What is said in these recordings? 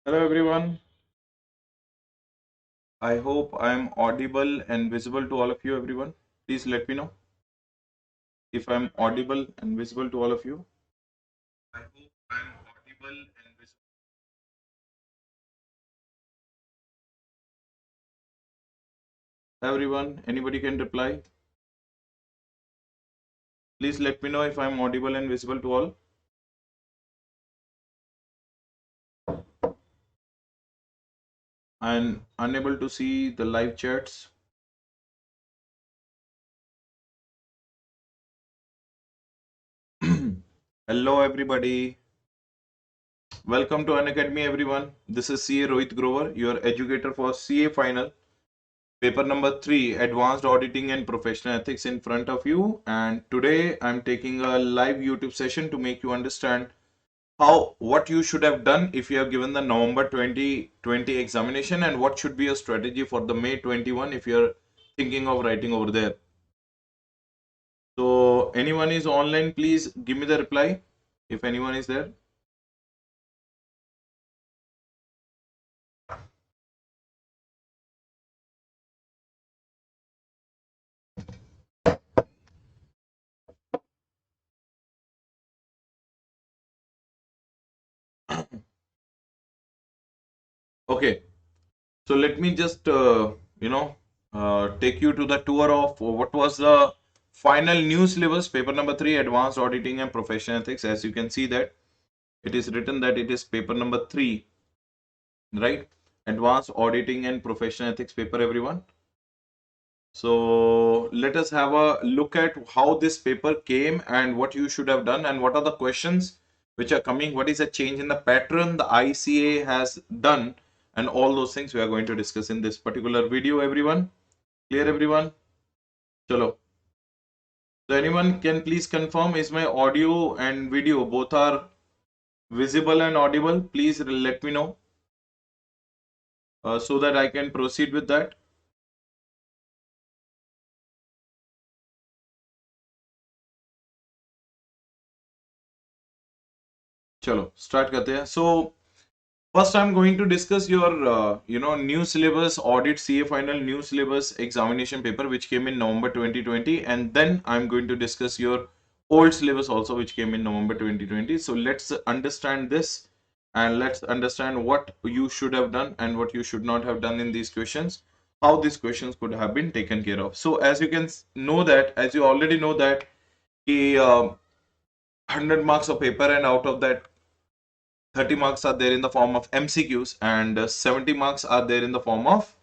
Hello everyone. I hope I am audible and visible to all of you, everyone. Please let me know if I'm audible and visible to all of you. I hope I'm audible and visible. Everyone, anybody can reply. Please let me know if I'm audible and visible to all. I'm unable to see the live chats. Hello everybody. Welcome to Unacademy everyone. This is CA Rohit Grover, your educator for CA final. Paper number 3, Advanced Auditing and Professional Ethics in front of you. And today I'm taking a live YouTube session to make you understand what you should have done if you have given the November 2020 examination and what should be your strategy for the May 21 if you're thinking of writing over there. So anyone is online, please give me the reply if anyone is there. Okay, so let me just take you to the tour of what was the final new syllabus, paper number 3, Advanced Auditing and Professional Ethics. As you can see that it is written that it is paper number 3, right? Advanced Auditing and Professional Ethics paper, everyone. So let us have a look at how this paper came and what you should have done and what are the questions which are coming, what is the change in the pattern the ICAI has done, and all those things we are going to discuss in this particular video, everyone. Clear, everyone? Chalo. So anyone can please confirm, is my audio and video both are visible and audible? Please let me know so that I can proceed with that. Chalo, start karte hain. So first I'm going to discuss your new syllabus audit CA final new syllabus examination paper which came in November 2020, and then I'm going to discuss your old syllabus also which came in November 2020. So let's understand this and let's understand what you should have done and what you should not have done in these questions, how these questions could have been taken care of. So as you can know that, as you already know that, the 100 marks of paper, and out of that 30 marks are there in the form of MCQs, and 70 marks are there in the form of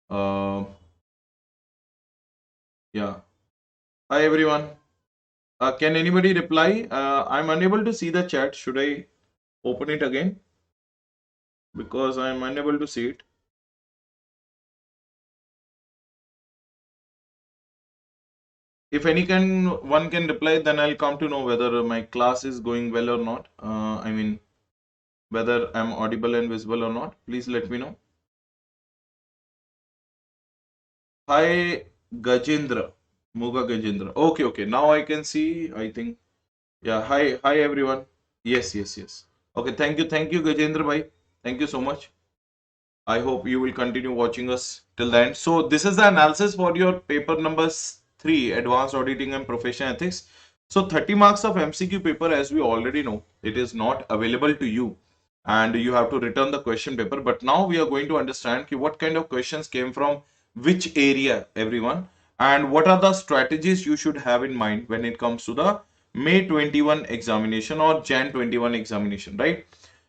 uh, yeah. Hi everyone. Can anybody reply? I'm unable to see the chat. Should I open it again? Because I'm unable to see it. If one can reply, then I'll come to know whether my class is going well or not. I mean, whether I'm audible and visible or not. Please let me know. Hi, Gajendra. Muga Gajendra. Okay, okay. Now I can see, I think. Yeah, hi everyone. Yes, yes, yes. Okay, thank you, Gajendra bhai. Thank you so much. I hope you will continue watching us till the end. So this is the analysis for your paper number 3, Advanced Auditing and Professional Ethics. So 30 marks of MCQ paper, as we already know, it is not available to you, and you have to return the question paper. But now we are going to understand what kind of questions came from which area, everyone, and what are the strategies you should have in mind when it comes to the May 21 examination or Jan 21 examination, right?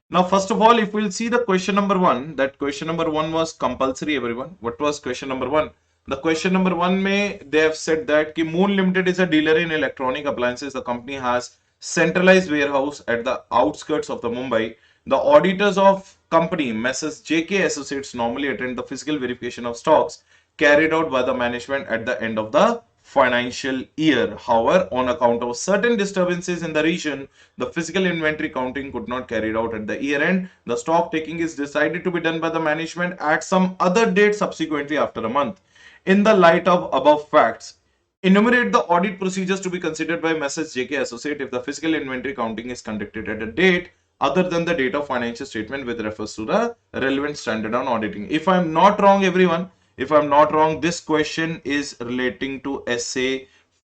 Now, first of all, if we'll see the question number 1, that question number 1 was compulsory, everyone. What was question number 1? The question number 1 may they have said that ki Moon Limited is a dealer in electronic appliances. The company has centralized warehouse at the outskirts of the Mumbai. The auditors of company Messrs. JK Associates normally attend the physical verification of stocks carried out by the management at the end of the financial year. However, on account of certain disturbances in the region, the physical inventory counting could not carried out at the year end. The stock taking is decided to be done by the management at some other date subsequently after a month. In the light of above facts, enumerate the audit procedures to be considered by Messrs. JK Associate if the physical inventory counting is conducted at a date other than the date of financial statement with refers to the relevant standard on auditing. If I'm not wrong, everyone, if I'm not wrong, this question is relating to SA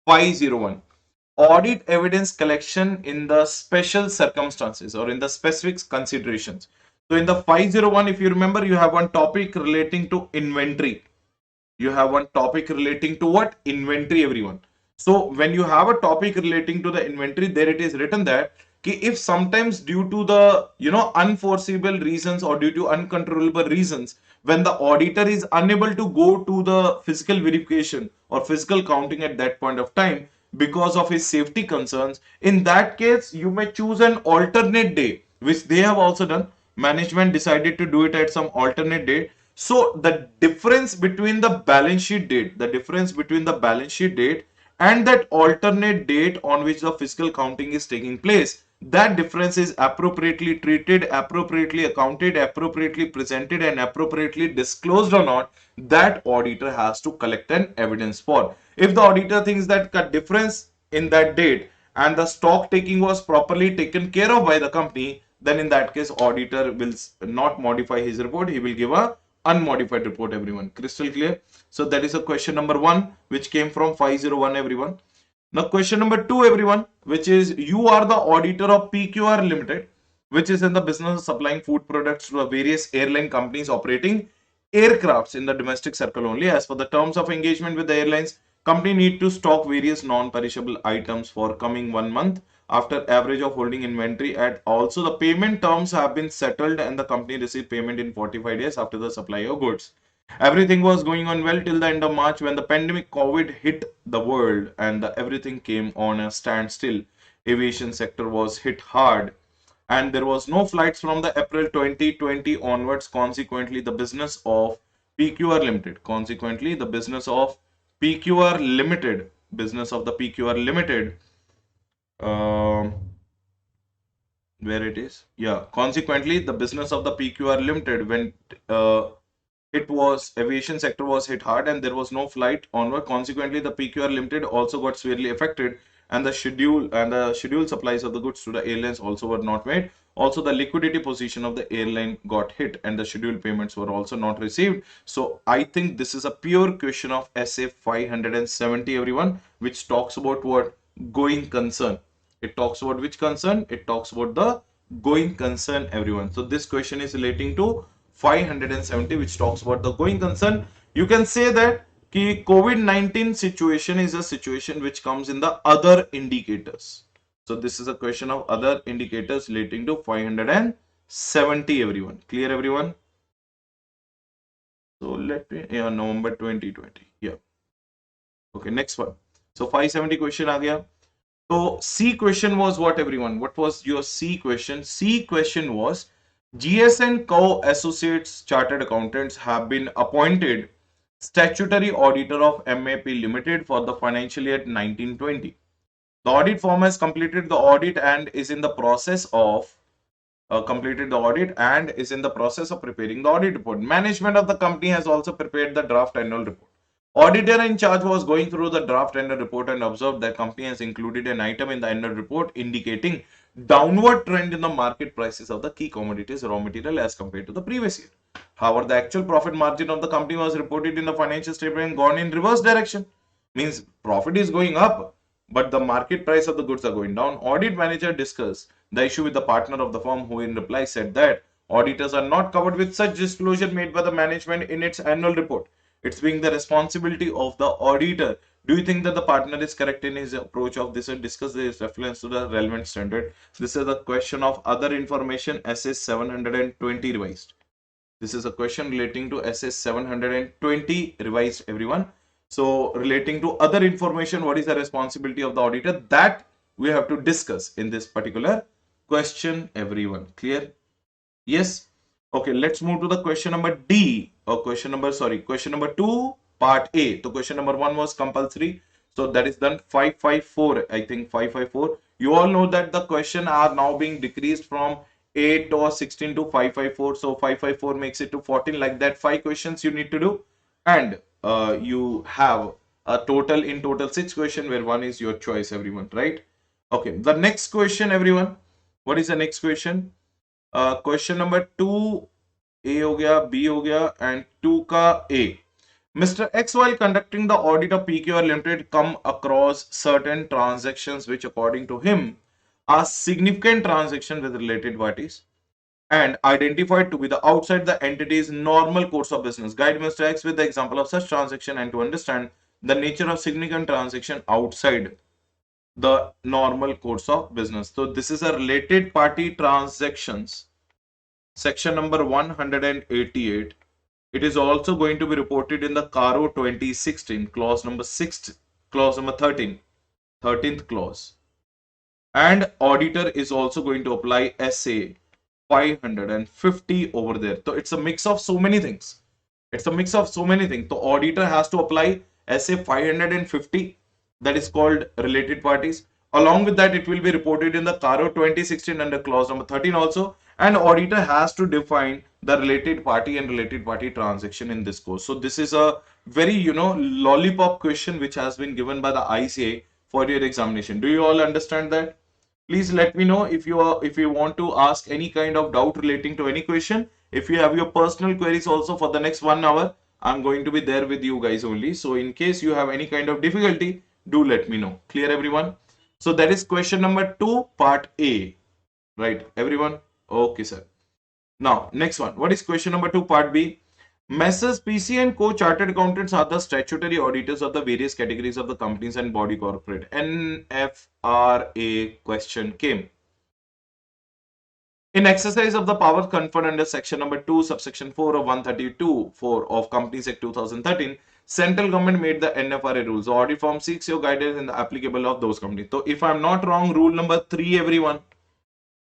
501. Audit evidence collection in the special circumstances or in the specific considerations. So in the 501, if you remember, you have one topic relating to inventory. You have one topic relating to what? Inventory, everyone. So when you have a topic relating to the inventory, there it is written that if sometimes due to the unforeseeable reasons or due to uncontrollable reasons, when the auditor is unable to go to the physical verification or physical counting at that point of time because of his safety concerns, in that case you may choose an alternate day, which they have also done. Management decided to do it at some alternate date. So the difference between the balance sheet date, and that alternate date on which the fiscal counting is taking place, that difference is appropriately treated, appropriately accounted, appropriately presented, and appropriately disclosed or not, that auditor has to collect an evidence for. If the auditor thinks that the difference in that date and the stock taking was properly taken care of by the company, then in that case auditor will not modify his report, he will give a unmodified report, everyone. Crystal clear? So that is a question number 1 which came from 501, everyone. Now question number 2, everyone, which is you are the auditor of PQR Limited, which is in the business of supplying food products to the various airline companies operating aircrafts in the domestic circle only. As per the terms of engagement with the airlines, company need to stock various non-perishable items for coming 1 month after average of holding inventory. At also the payment terms have been settled and the company received payment in 45 days after the supply of goods. Everything was going on well till the end of March when the pandemic COVID hit the world and everything came on a standstill. Aviation sector was hit hard and there was no flights from the April 2020 onwards. Consequently, the business of PQR Limited, business of the PQR Limited, um, where it is, yeah, consequently, the business of the PQR Limited went, it was aviation sector was hit hard and there was no flight onward. Consequently, the PQR Limited also got severely affected and the scheduled supplies of the goods to the airlines also were not made. Also, the liquidity position of the airline got hit and the scheduled payments were also not received. So I think this is a pure question of SA 570, everyone, which talks about what? Going concern. It talks about which concern? It talks about the going concern, everyone. So this question is relating to 570, which talks about the going concern. You can say that COVID-19 situation is a situation which comes in the other indicators. So this is a question of other indicators relating to 570, everyone. Clear, everyone? So let me, yeah, November 2020. Yeah. Okay, next one. So 570 question aa gaya. So C question was what, everyone? What was your C question? C question was GS and Co Associates Chartered Accountants have been appointed statutory auditor of MAP Limited for the financial year 1920. The audit firm has completed the audit and is in the process of preparing the audit report. Management of the company has also prepared the draft annual report. Auditor in charge was going through the draft annual report and observed that company has included an item in the annual report indicating downward trend in the market prices of the key commodities raw material as compared to the previous year. However, the actual profit margin of the company was reported in the financial statement and gone in reverse direction. Means profit is going up, but the market price of the goods are going down. Audit manager discussed the issue with the partner of the firm, who in reply said that auditors are not covered with such disclosure made by the management in its annual report. It's being the responsibility of the auditor. Do you think that the partner is correct in his approach of this and discuss this reference to the relevant standard? This is a question of other information, SS 720 revised. This is a question relating to SS 720 revised, everyone. So relating to other information, what is the responsibility of the auditor? That we have to discuss in this particular question, everyone. Clear? Yes. Okay, let's move to the question number D, or question number 2, part A. So question number 1 was compulsory. So that is done. 554, I think 554. You all know that the question are now being decreased from 8 or 16 to 554. So 554 makes it to 14, like that. 5 questions you need to do. And you have a in total 6 questions where one is your choice, everyone, right? Okay, the next question, everyone. What is the next question? Question number 2 ए हो गया, B हो गया and 2 का ए. Mr. X, while conducting the audit of PQR Limited, come across certain transactions which, according to him, are significant transactions with related parties and identified to be the outside the entity's normal course of business. Guide Mr. X with the example of such transaction and to understand the nature of significant transaction outside the normal course of business. So this is a related party transactions. Section number 188. It is also going to be reported in the CARO 2016, clause number 6, clause number 13, 13th clause. And auditor is also going to apply SA 550 over there. So it's a mix of so many things. It's a mix of so many things. The auditor has to apply SA 550, that is called related parties. Along with that, it will be reported in the CARO 2016 under clause number 13 also. And auditor has to define the related party and related party transaction in this course. So this is a very, lollipop question which has been given by the ICAI for your examination. Do you all understand that? Please let me know if you want to ask any kind of doubt relating to any question. If you have your personal queries also for the next 1 hour, I'm going to be there with you guys only. So in case you have any kind of difficulty, do let me know. Clear everyone? So that is question number 2, part A. Right, everyone? Okay, sir. Now, next one. What is question number 2, part B? Messrs. PC and Co. Chartered Accountants are the statutory auditors of the various categories of the companies and body corporate. NFRA question came. In exercise of the powers conferred under section number 2, subsection 4 of 132(4) of Companies Act 2013, central government made the NFRA rules. The audit firm seeks your guidance in the applicable of those companies. So if I'm not wrong, rule number 3, everyone,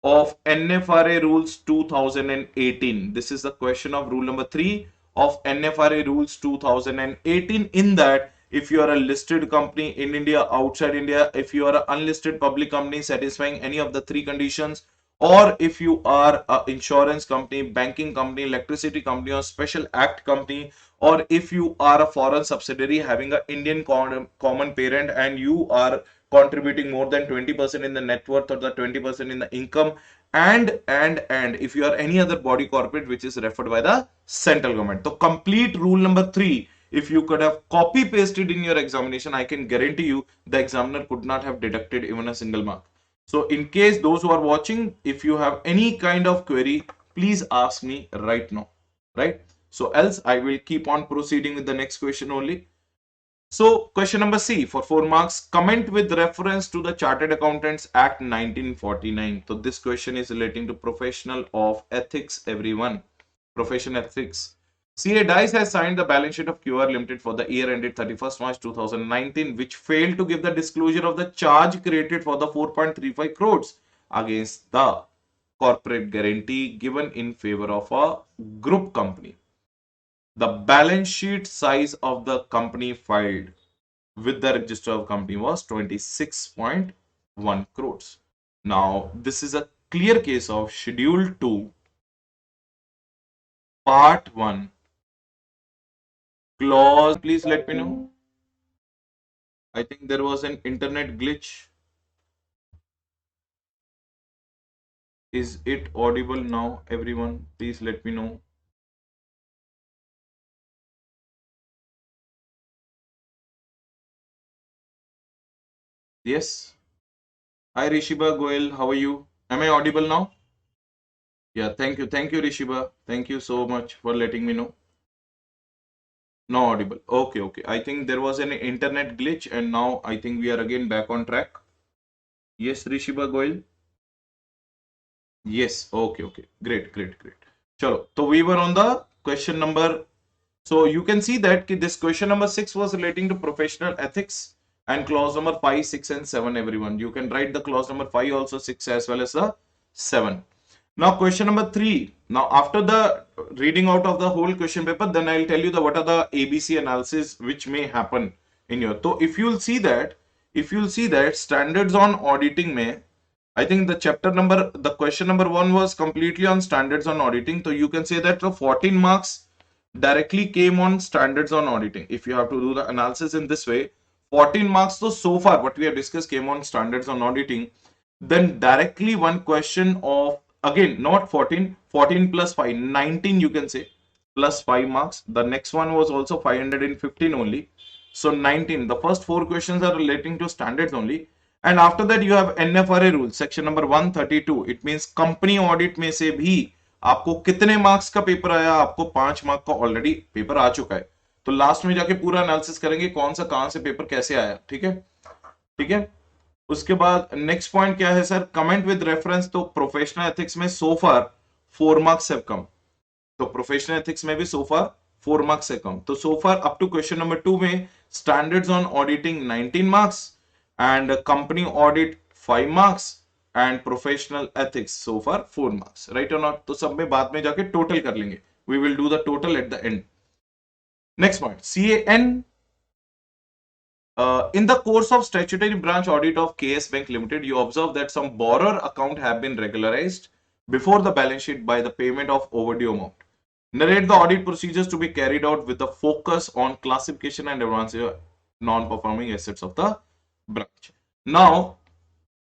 of NFRA rules 2018. This is the question of rule number 3 of NFRA rules 2018. In that, if you are a listed company in India, outside India, if you are an unlisted public company satisfying any of the 3 conditions, or if you are an insurance company, banking company, electricity company, or special act company, or if you are a foreign subsidiary having an Indian common parent and you are contributing more than 20% in the net worth or the 20% in the income, and if you are any other body corporate which is referred by the central government. So complete rule number 3, if you could have copy pasted in your examination, I can guarantee you the examiner could not have deducted even a single mark. So in case those who are watching, if you have any kind of query, please ask me right now, right? So else I will keep on proceeding with the next question only. So question number C for 4 marks, comment with reference to the Chartered Accountants Act 1949. So this question is relating to professional of ethics, everyone. Professional ethics. CA Dice has signed the balance sheet of QR Limited for the year ended 31st March 2019, which failed to give the disclosure of the charge created for the 4.35 crores against the corporate guarantee given in favor of a group company. The balance sheet size of the company filed with the register of company was 26.1 crores. Now, this is a clear case of Schedule 2, Part 1, Clause. Please let me know. I think there was an internet glitch. Is it audible now, everyone? Please let me know. Yes. Hi, Rishiba Goel. How are you? Am I audible now? Yeah, thank you. Thank you, Rishiba. Thank you so much for letting me know. No audible. Okay, okay. I think there was an internet glitch and now I think we are again back on track. Yes, Rishiba Goel. Yes. Okay, okay. Great, great, great. Chalo. So we were on the question number. So you can see that this question number 6 was relating to professional ethics and clause number 5, 6 and 7, everyone. You can write the clause number 5 also, 6 as well as the 7. Now question number 3. Now after the reading out of the whole question paper, then I'll tell you the what are the ABC analysis which may happen in your. So if you'll see that standards on auditing may, I think the question number 1 was completely on standards on auditing. So you can say that the 14 marks directly came on standards on auditing. If you have to do the analysis in this way, 14 marks so far what we have discussed came on standards on auditing. Then directly one question of again not 14, 14 plus 5, 19 you can say, plus 5 marks. The next one was also 515 only. So 19. The first four questions are relating to standards only. And after that you have NFRA rule, section number 132. It means company audit में से भी आपको कितने marks का paper आया, आपको 5 mark का already paper आ चुका है। तो लास्ट में जाके पूरा एनालिसिस करेंगे कौन सा कहां से पेपर कैसे आया, ठीक है, ठीक है। उसके बाद नेक्स्ट पॉइंट क्या है सर, कमेंट विद रेफरेंस। तो प्रोफेशनल एथिक्स में सो फार 4 मार्क्स हैव कम, तो प्रोफेशनल एथिक्स में भी सो फार 4 मार्क्स है कम। तो so far up to question number 2 में standards on auditing 19 marks and company audit 5 marks and professional ethics so far 4 marks, right और not. तो सब में बाद में जाके टोटल कर लेंगे, we will do the total at the end. Next point, CAN. In the course of statutory branch audit of KS Bank Limited, you observe that some borrower account have been regularized before the balance sheet by the payment of overdue amount. Narrate the audit procedures to be carried out with the focus on classification and advance non-performing assets of the branch. Now,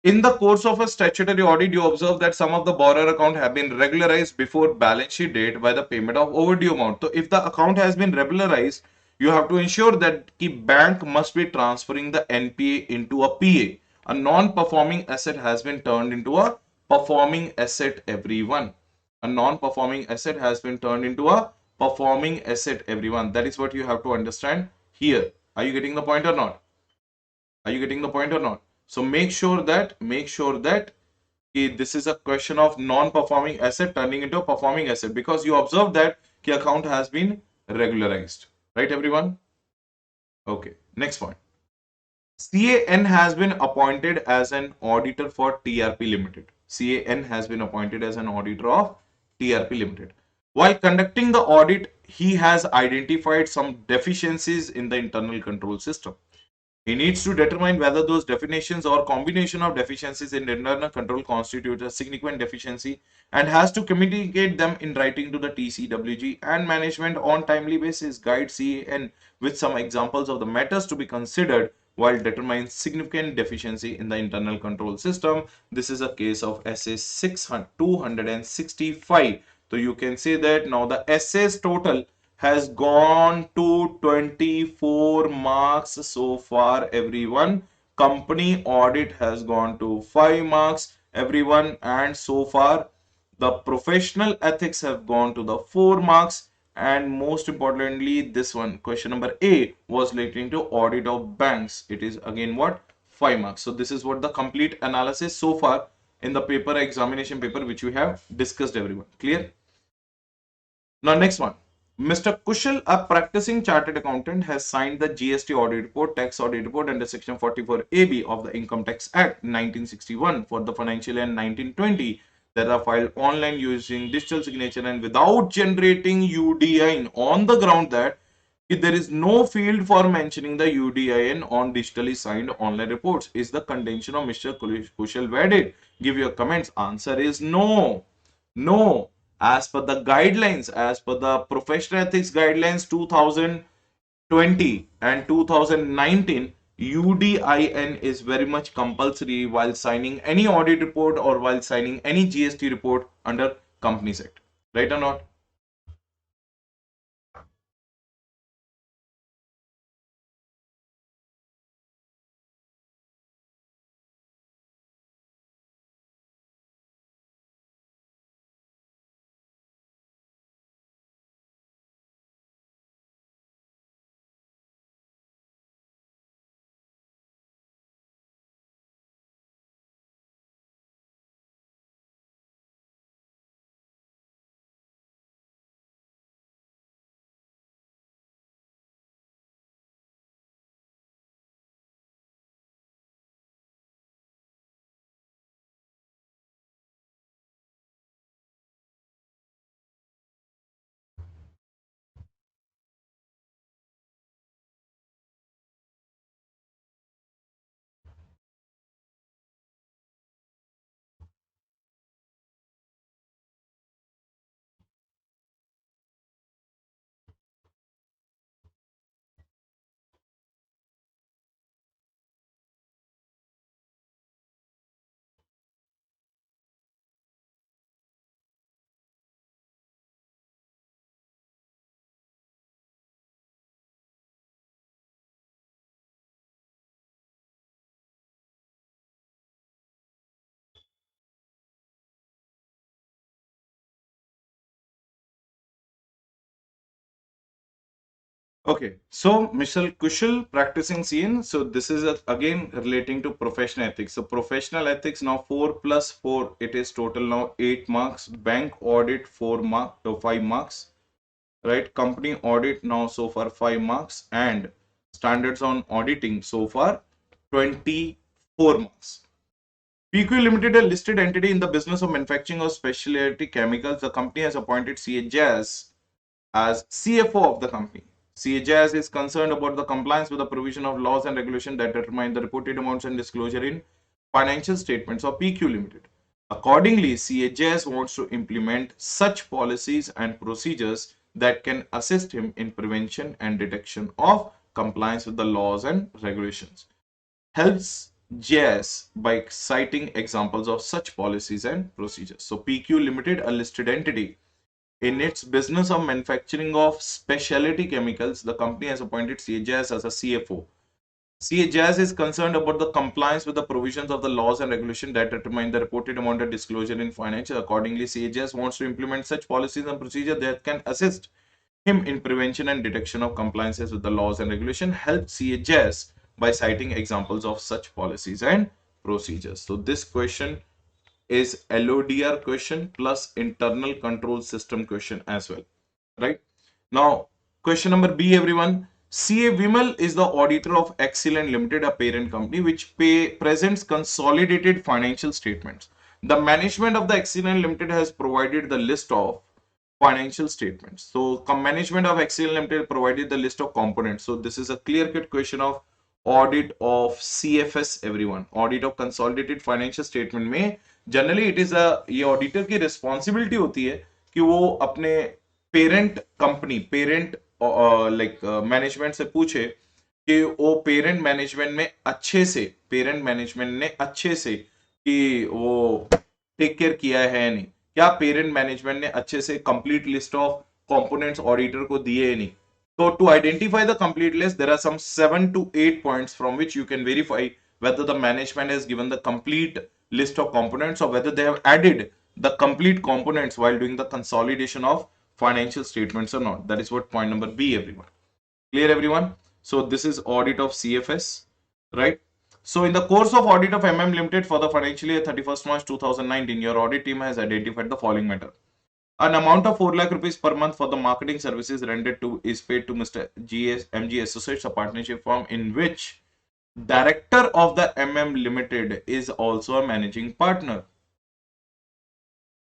in the course of a statutory audit, you observe that some of the borrower account have been regularized before balance sheet date by the payment of overdue amount. So, if the account has been regularized, you have to ensure that the bank must be transferring the NPA into a PA. A non-performing asset has been turned into a performing asset, everyone. A non-performing asset has been turned into a performing asset, everyone. That is what you have to understand here. Are you getting the point or not? Are you getting the point or not? So make sure that this is a question of non-performing asset turning into a performing asset, because you observe that the account has been regularized, right everyone? Okay, next point. CAN has been appointed as an auditor for TRP Limited. CAN has been appointed as an auditor of TRP Limited. While conducting the audit, he has identified some deficiencies in the internal control system. He needs to determine whether those definitions or combination of deficiencies in internal control constitute a significant deficiency, and has to communicate them in writing to the TCWG and management on timely basis. Guide CAN with some examples of the matters to be considered while determining significant deficiency in the internal control system. This is a case of SA 265. So you can say that now the essays total has gone to 24 marks so far, everyone. Company audit has gone to 5 marks, everyone, and so far the professional ethics have gone to the 4 marks. And most importantly, this one, question number A, was relating to audit of banks. It is again what, 5 marks. So this is what the complete analysis so far in the paper, examination paper, which we have discussed, everyone. Clear? Now, next one. Mr. Kushal, a practicing chartered accountant, has signed the GST audit report, tax audit report under Section 44AB of the Income Tax Act 1961 for the financial year 1920 that are filed online using digital signature and without generating UDIN, on the ground that if there is no field for mentioning the UDIN on digitally signed online reports. Is the contention of Mr. Kushal valid? Give your comments. Answer is no. No. As per the guidelines, as per the professional ethics guidelines 2020 and 2019, UDIN is very much compulsory while signing any audit report or while signing any GST report under Companies Act. Right or not? Okay, so Mr. Kushal practicing scene. So this is again relating to professional ethics. So professional ethics now 4 plus 4, it is total now 8 marks. Bank audit 5 marks, right? Company audit now so far 5 marks, and standards on auditing so far 24 marks. PQ Limited, a listed entity in the business of manufacturing of specialty chemicals. The company has appointed CA Jazz as CFO of the company. CAJAS is concerned about the compliance with the provision of laws and regulations that determine the reported amounts and disclosure in financial statements of PQ Limited. Accordingly, CAJAS wants to implement such policies and procedures that can assist him in prevention and detection of compliance with the laws and regulations. Helps JS by citing examples of such policies and procedures. So PQ Limited, a listed entity, in its business of manufacturing of specialty chemicals, the company has appointed CAJAS as a CFO. CAJAS is concerned about the compliance with the provisions of the laws and regulations that determine the reported amount of disclosure in financial. Accordingly, CAJAS wants to implement such policies and procedures that can assist him in prevention and detection of compliances with the laws and regulation. Help CAJAS by citing examples of such policies and procedures. So this question is LODR question plus internal control system question as well, right? Now, question number B, everyone. CA Vimal is the auditor of Excellent Limited, a parent company which presents consolidated financial statements. The management of the Excellent Limited has provided the list of financial statements. So, management of Excellent Limited provided the list of components. So, this is a clear-cut question of audit of CFS, everyone. Audit of consolidated financial statement में generally it is ये auditor की responsibility होती है कि वो अपने parent company parent like management से पूछे कि वो पेरेंट मैनेजमेंट ने अच्छे से कि वो टेक केयर किया है नहीं, क्या पेरेंट मैनेजमेंट ने अच्छे से complete list of components auditor को दिए नहीं. So to identify the complete list, there are some 7 to 8 points from which you can verify whether the management has given the complete list of components or whether they have added the complete components while doing the consolidation of financial statements or not. That is what point number B, everyone. Clear, everyone? So this is audit of CFS, right? So in the course of audit of Limited for the financial year 31st March 2019, your audit team has identified the following matter. An amount of 4 lakh rupees per month for the marketing services rendered to is paid to Mr. MG Associates, a partnership firm in which director of the Limited is also a managing partner.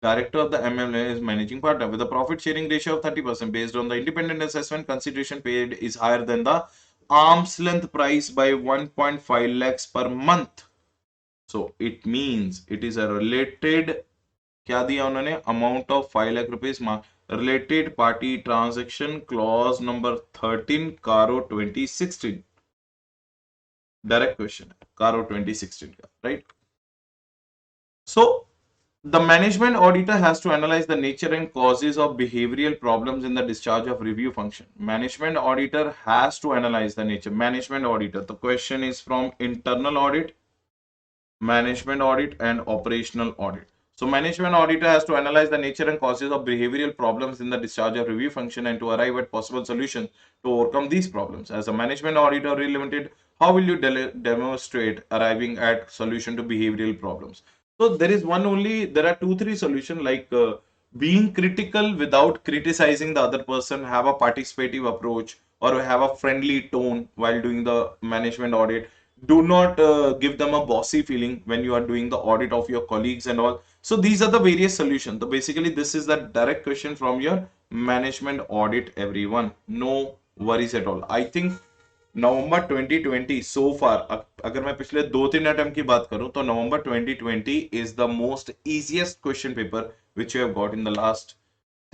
Director of the Limited is managing partner with a profit sharing ratio of 30% based on the independent assessment. Consideration paid is higher than the arm's length price by 1.5 lakhs per month. So it means it is a related, क्या दिया उन्होंने, amount of 5 lakh rupees, related party transaction clause number 13 कारो 2016. Direct question है कारो 2016 का, right? So the management auditor has to analyze the nature and causes of behavioral problems in the discharge of review function. Management auditor has to analyze the nature. Management auditor, the question is from internal audit, management audit and operational audit. So management auditor has to analyze the nature and causes of behavioral problems in the discharge of review function and to arrive at possible solutions to overcome these problems. As a management auditor limited, how will you demonstrate arriving at solution to behavioral problems? So there is there are 2-3 solutions, like being critical without criticizing the other person, have a participative approach or have a friendly tone while doing the management audit. Do not give them a bossy feeling when you are doing the audit of your colleagues and all. So these are the various solutions. So basically this is the direct question from your management audit, everyone. No worries at all. I think November 2020 so far, अगर मैं पिछले 2-3 attempt की बात करूं तो November 2020 is the most easiest question paper which you have got in the last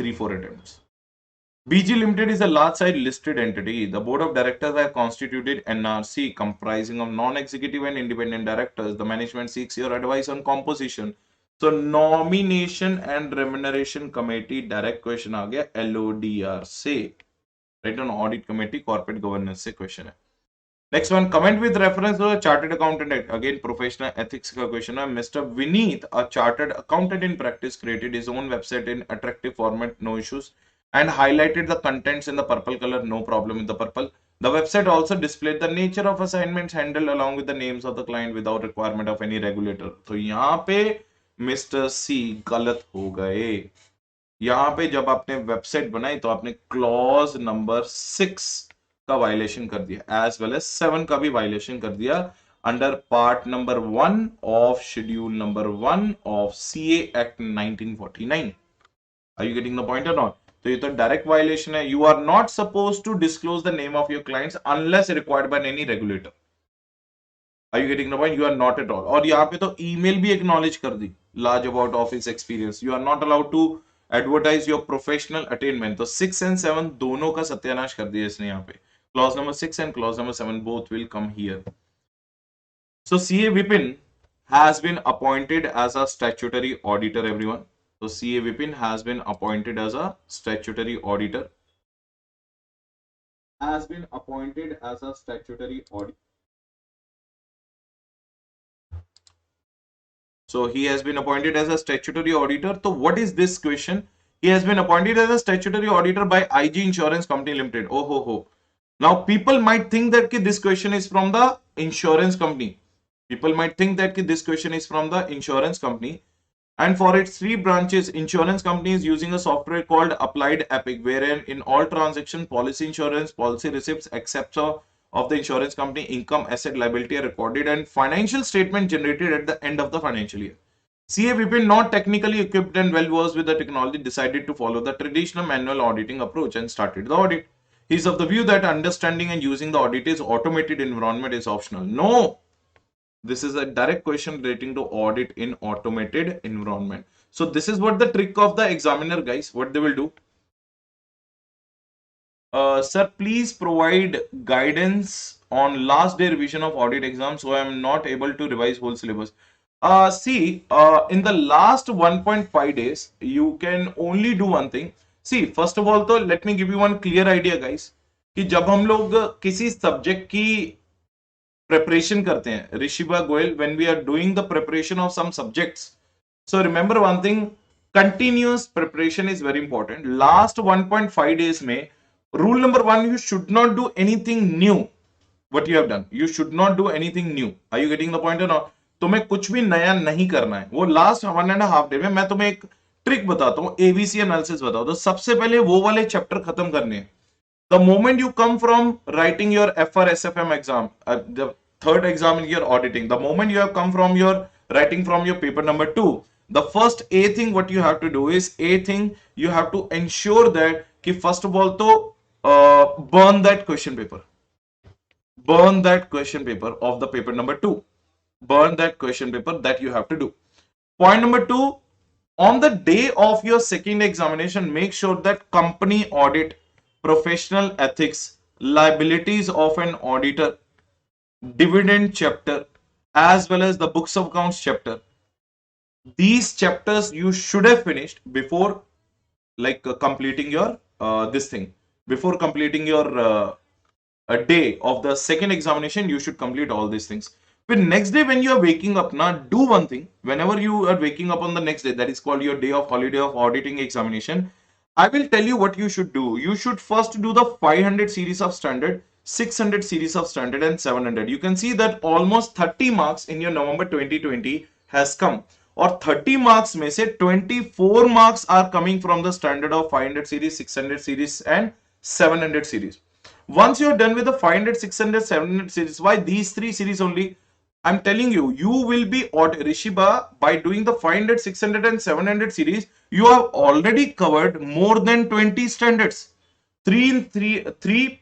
3-4 attempts. BG Limited is a large-sized listed entity. The board of directors are constituted NRC comprising of non-executive and independent directors. The management seeks your advice on composition. So nomination and remuneration committee, direct question आ गया LODR से, right? On audit committee, corporate governance से question है. Next one, comment with reference to a chartered accountant. Again, professional ethics का question है. Mr. Vineet, a chartered accountant in practice, created his own website in attractive format. No issues. and highlighted the contents in the purple color. No problem with the purple. The website also displayed the nature of assignments handled along with the names of the client without requirement of any regulator. तो यहाँ पे mister सी गलत हो गए. यहाँ पे जब आपने वेबसाइट बनाई तो आपने क्लॉज नंबर 6 का वायलेशन कर दिया, एज वेल एज 7 का भी वायलेशन कर दिया under part number 1 of schedule number 1 of CA act 1949. Are you getting the point और नॉट? तो ये तो डायरेक्ट वायलेशन है. You are not suppose to disclose the name of your clients unless required by any regulator. Are you getting the point? You are not at all. और यहाँ पे तो email भी एक्नॉलेज कर दी, large about office experience. You are not allowed to advertise your professional attainment. तो 6 and 7 दोनों का सत्यानाश कर दिया इसने यहाँ पे. Clause number 6 and clause number 7 both will come here. So CA Vipin has been appointed as a statutory auditor, everyone. So CA Vipin has been appointed as a statutory auditor. Has been appointed as a statutory auditor. So he has been appointed as a statutory auditor. So what is this question? He has been appointed as a statutory auditor by IG Insurance Company Limited. Oh ho ho. Now people might think that this question is from the insurance company. People might think that this question is from the insurance company. And for its 3 branches, insurance company is using a software called Applied Epic, wherein in all transaction, policy insurance, policy receipts, except of the insurance company, income, asset, liability are recorded and financial statement generated at the end of the financial year. CA Vipin, not technically equipped and well versed with the technology, decided to follow the traditional manual auditing approach and started the audit. He is of the view that understanding and using the auditor's automated environment is optional. No, this is a direct question relating to audit in automated environment. So this is what the trick of the examiner, guys, what they will do. Sir, please provide guidance on last day revision of audit exam, so I am not able to revise whole syllabus. In the last 1.5 days, you can only do one thing. See, first of all, तो let me give you one clear idea, guys, कि जब हम लोग किसी subject की preparation करते हैं, ऋषिभा Goyal, when we are doing the preparation of some subjects, so remember one thing, continuous preparation is very important. Last 1.5 days में rule number 1, you should not do anything new. What you have done, you should not do anything new. Are you getting the point or not? तुम्हें कुछ भी नया नहीं करना है. वो last 1.5 day में मैं तुम्हें एक ट्रिक बताता हूँ, एबीसी एनालिसिस बताओ. तो सबसे पहले वो वाले चैप्टर खत्म करने हैं. The moment you come from writing your FR SFM exam, the third exam in your auditing, the moment you have come from your writing from your paper number 2, the first A thing what you have to do is, A thing you have to ensure that कि first of all to burn that question paper. Burn that question paper of the paper number 2. Burn that question paper, that you have to do. Point number 2, on the day of your second examination, make sure that company audit, professional ethics, liabilities of an auditor, dividend chapter, as well as the books of accounts chapter. These chapters you should have finished before completing your this thing. Before completing your a day of the second examination, you should complete all these things. But next day when you are waking up, now do one thing. Whenever you are waking up on the next day, that is called your day of holiday of auditing examination, I will tell you what you should do. You should first do the 500 series of standard, 600 series of standard and 700. You can see that almost 30 marks in your November 2020 has come. Or 30 marks में से 24 marks are coming from the standard of 500 series, 600 series and 700 series. Once you are done with the 500, 600, 700 series, why these 3 series only? I'm telling you, you will be Rishiba, by doing the 500, 600 and 700 series, you have already covered more than 20 standards. 3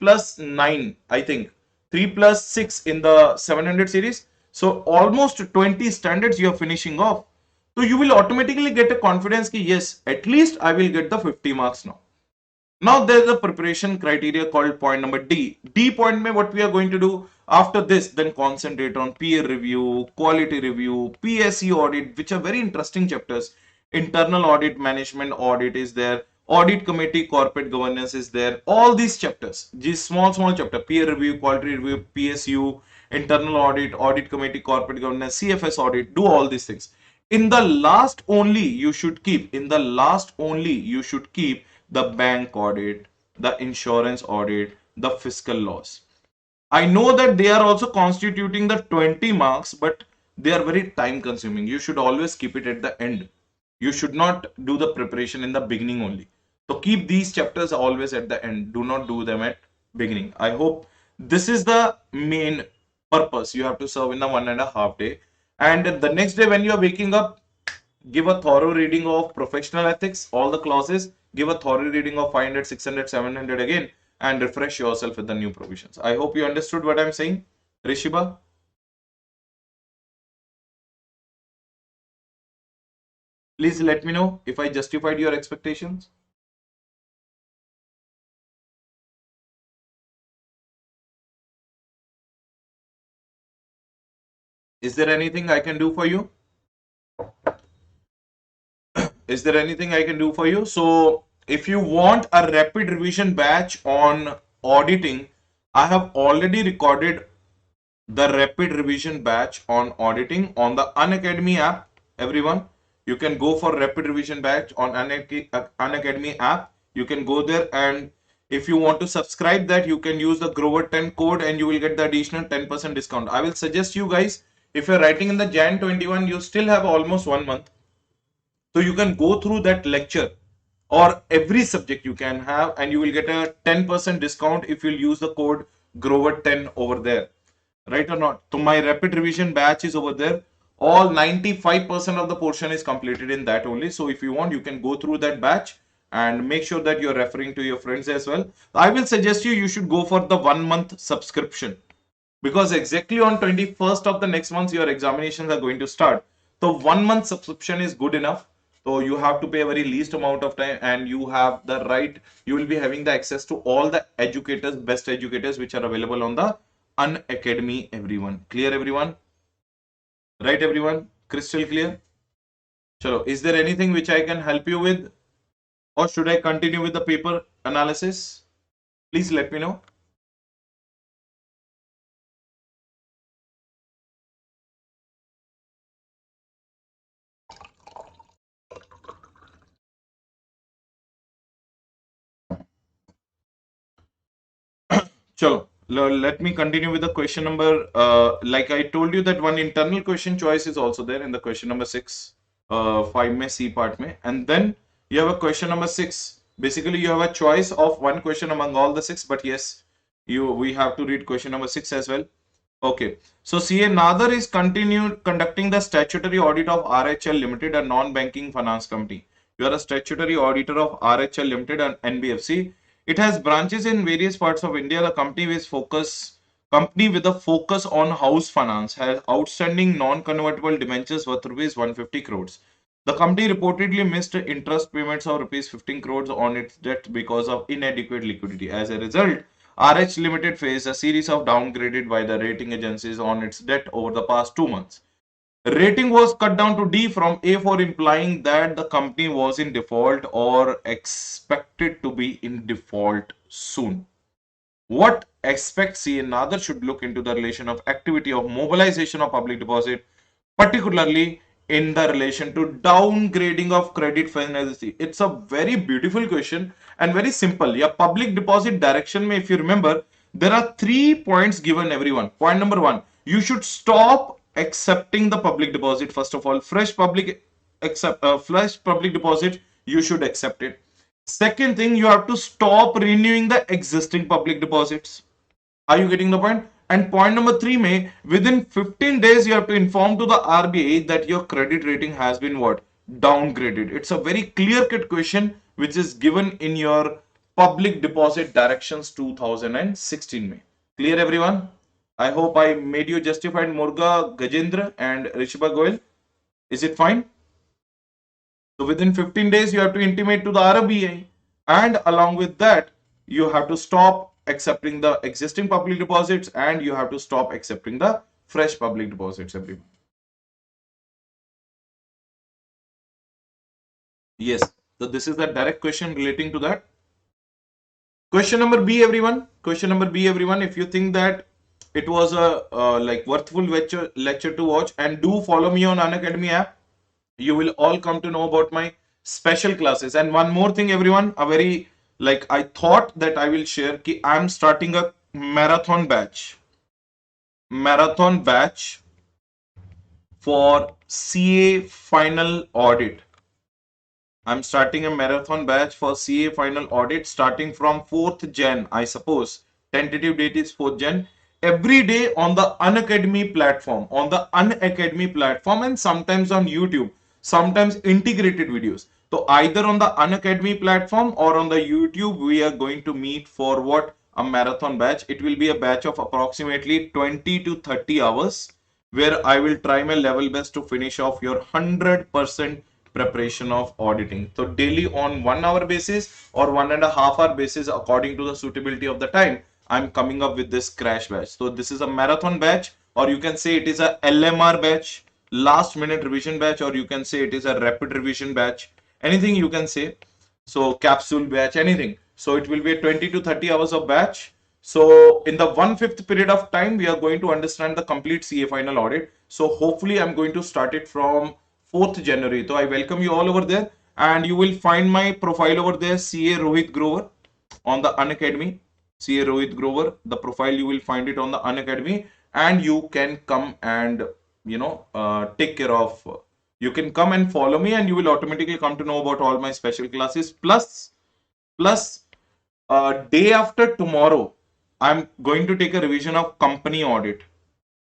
plus 9, I think. 3 plus 6 in the 700 series. So almost 20 standards you are finishing off. So you will automatically get a confidence that yes, at least I will get the 50 marks now. Now there's a preparation criteria called point number D. D point mein what we are going to do after this, then concentrate on peer review, quality review, PSE audit, which are very interesting chapters. Internal audit, management audit is there. Audit committee, corporate governance is there. All these chapters, these small chapter, peer review, quality review, PSU, internal audit, audit committee, corporate governance, CFS audit, do all these things. In the last only you should keep, the bank audit, the insurance audit, the fiscal laws. I know that they are also constituting the 20 marks, but they are very time consuming. You should always keep it at the end. You should not do the preparation in the beginning only. So keep these chapters always at the end. Do not do them at beginning. I hope this is the main purpose you have to serve in the 1.5 day. And the next day when you are waking up, give a thorough reading of professional ethics, all the clauses, give a thorough reading of 500, 600, 700 again, and refresh yourself with the new provisions. I hope you understood what I'm saying. Rishiba, please let me know if I justified your expectations. Is there anything I can do for you? Is there anything I can do for you? So if you want a rapid revision batch on auditing, I have already recorded the rapid revision batch on auditing on the Unacademy app. Everyone, you can go for rapid revision batch on Unacademy app. You can go there, and if you want to subscribe that, you can use the Grover 10 code and you will get the additional 10% discount. I will suggest you guys, if you're writing in the Jan 21, you still have almost 1 month. So you can go through that lecture or every subject you can have, and you will get a 10% discount if you'll use the code Grover 10 over there. Right or not? So my rapid revision batch is over there. All 95% of the portion is completed in that only. So if you want, you can go through that batch and make sure that you're referring to your friends as well. I will suggest you should go for the 1 month subscription, because exactly on 21st of the next month your examinations are going to start. So 1 month subscription is good enough. So you have to pay a very least amount of time, and you have the right, you will be having the access to all the educators, best educators which are available on the Unacademy. Everyone clear? Everyone, right? Everyone crystal clear? Chalo, is there anything which I can help you with, or should I continue with the paper analysis? Please let me know. Chalo, let me continue with the question number. Like I told you that one internal question choice is also there in the question number 6, 5 में C part में, and then you have a question number 6. Basically, you have a choice of one question among all the 6, but yes, we have to read question number 6 as well. Okay, so CA Nadar is continued conducting the statutory audit of RHL Limited, a non-banking finance company. You are a statutory auditor of RHL Limited and NBFC. It has branches in various parts of India. The company with a focus on house finance has outstanding non-convertible debentures worth rupees 150 crores. The company reportedly missed interest payments of rupees 15 crores on its debt because of inadequate liquidity. As a result, RH Limited faced a series of downgraded by the rating agencies on its debt over the past 2 months. Rating was cut down to D from A4, implying that the company was in default or expected to be in default soon. What aspects CA Nadar should look into the relation of activity of mobilization of public deposit, particularly in the relation to downgrading of credit finality? It's a very beautiful question and very simple. Yeah, public deposit direction mein, if you remember, there are 3 points given everyone. Point number 1, you should stop accepting the public deposit. First of all, fresh public deposit, you should accept it. Second thing, you have to stop renewing the existing public deposits. Are you getting the point? And point number 3 may, within 15 days, you have to inform to the RBI that your credit rating has been what? Downgraded. It's a very clear-cut question which is given in your public deposit directions 2016 may. Clear everyone? I hope I made you justified, Murga, Gajendra and Rishabha Goyal. Is it fine? So within 15 days, you have to intimate to the RBI, and along with that, you have to stop accepting the existing public deposits and you have to stop accepting the fresh public deposits, everyone. Yes, so this is the direct question relating to that. Question number B, everyone. Question number B, everyone. If you think that it was a like worthwhile lecture to watch, and do follow me on Unacademy app. You will all come to know about my special classes. And one more thing, everyone, a very like I thought that I will share कि I'm starting a marathon batch for CA final audit. I'm starting a marathon batch for CA final audit starting from 4th Jan, I suppose. Tentative date is 4th Jan. Every day on the Unacademy platform, and sometimes on YouTube, sometimes integrated videos. So either on the Unacademy platform or on the YouTube, we are going to meet for what? A marathon batch. It will be a batch of approximately 20 to 30 hours where I will try my level best to finish off your 100% preparation of auditing. So daily on 1 hour basis or 1.5 hour basis according to the suitability of the time, I'm coming up with this crash batch. So this is a marathon batch, or you can say it is a LMR batch, last minute revision batch, or you can say it is a rapid revision batch. Anything you can say. So capsule batch, anything. So it will be a 20 to 30 hours of batch. So in the 1/5 period of time, we are going to understand the complete CA final audit. So hopefully I'm going to start it from 4th January. So I welcome you all over there, and you will find my profile over there, CA Rohit Grover on the Unacademy. CA Rohit Grover, the profile you will find it on the Unacademy, and you can come and take care of. You can come and follow me, and you will automatically come to know about all my special classes. Plus, day after tomorrow, I'm going to take a revision of company audit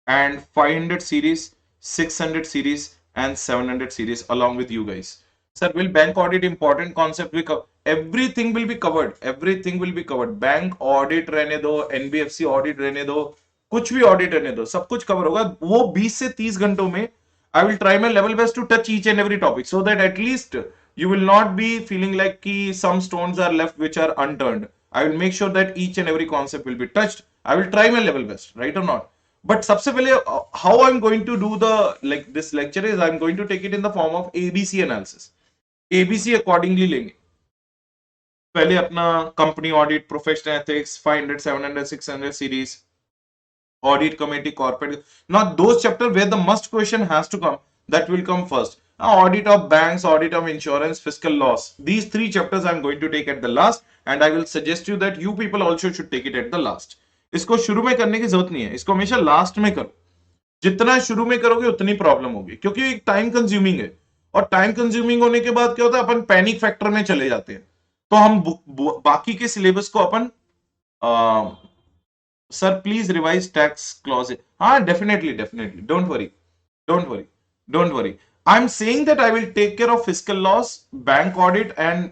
and 500 series, 600 series, and 700 series along with you guys. Sir, will bank audit important concept be covered? Everything will be covered. Everything will be covered. Bank audit रहने दो, NBFC audit रहने दो, कुछ भी audit रहने दो, सब कुछ cover होगा. वो 20 से 30 घंटों में I will try my level best to touch each and every topic so that at least you will not be feeling like ki some stones are left which are unturned. I will make sure that each and every concept will be touched. I will try my level best, right or not? But सबसे पहले how I'm going to do the like this lecture is I'm going to take it in the form of ABC analysis. ABC accordingly लेंगे. पहले अपना company audit, professional ethics, 500, 700, 600 series, audit committee, corporate. Now those chapters where the must question has to come, that will come first. Now, audit of banks, audit of insurance, fiscal loss. These three chapters I'm going to take at the last, and I will suggest you that you people also should take it at the last. इसको शुरू में करने की जरूरत नहीं है, इसको हमेशा लास्ट में करो. जितना शुरू में करोगे उतनी प्रॉब्लम होगी, क्योंकि एक टाइम कंज्यूमिंग है, और टाइम कंज्यूमिंग होने के बाद क्या होता है, अपन पैनिक फैक्टर में चले जाते हैं. तो हम बाकी के सिलेबस को अपन sir, please revise tax clause. Definitely. Don't worry. I'm saying that I will take care of fiscal loss, bank audit, and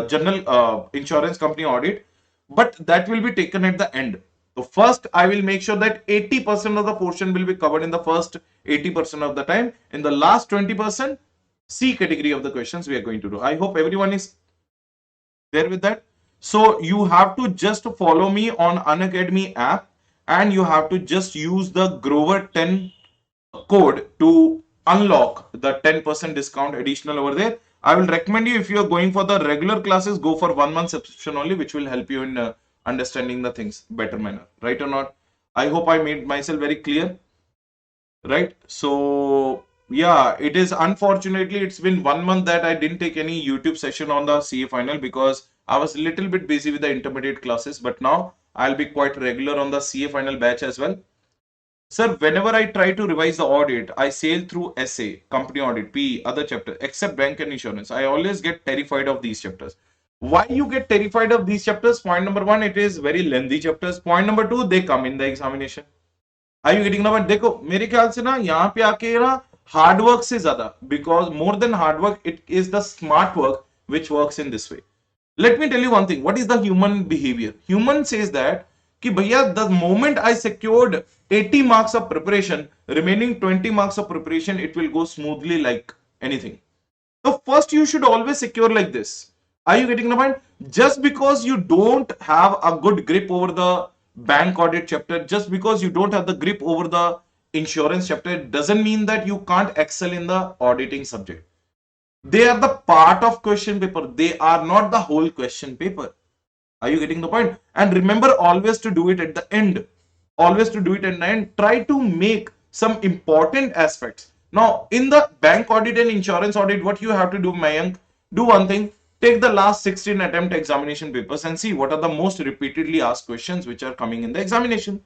general insurance company audit, but that will be taken at the end. So first, I will make sure that 80% of the portion will be covered in the first 80% of the time. In the last 20%, C category of the questions we are going to do. I hope everyone is there with that. So you have to just follow me on Unacademy app, and you have to just use the Grover 10 code to unlock the 10% discount additional over there. I will recommend you, if you are going for the regular classes, go for 1 month subscription only, which will help you in understanding the things better manner, right or not? I hope I made myself very clear, right? So yeah, it is unfortunately it's been 1 month that I didn't take any YouTube session on the CA final because I was a little bit busy with the intermediate classes, but now I'll be quite regular on the CA final batch as well. Sir, whenever I try to revise the audit, I sail through SA, company audit, PE, other chapters, except bank and insurance. I always get terrified of these chapters. Why you get terrified of these chapters? Point number one, it is very lengthy chapters. Point number two, they come in the examination. Are you getting now? देखो मेरे ख्याल से ना यहाँ पे आके ना hard work से ज्यादा, because more than hard work, it is the smart work which works in this way. Let me tell you one thing. What is the human behavior? Human says that कि भैया, the moment I secured 80 marks of preparation, remaining 20 marks of preparation, it will go smoothly like anything. So first you should always secure like this. Are you getting the point? Just because you don't have a good grip over the bank audit chapter, just because you don't have the grip over the insurance chapter, doesn't mean that you can't excel in the auditing subject. They are the part of question paper. They are not the whole question paper. Are you getting the point? And remember always to do it at the end. Always to do it at the end. Try to make some important aspects. Now, in the bank audit and insurance audit, what you have to do, Mayank, do one thing, take the last 16 attempt examination papers and see what are the most repeatedly asked questions which are coming in the examination,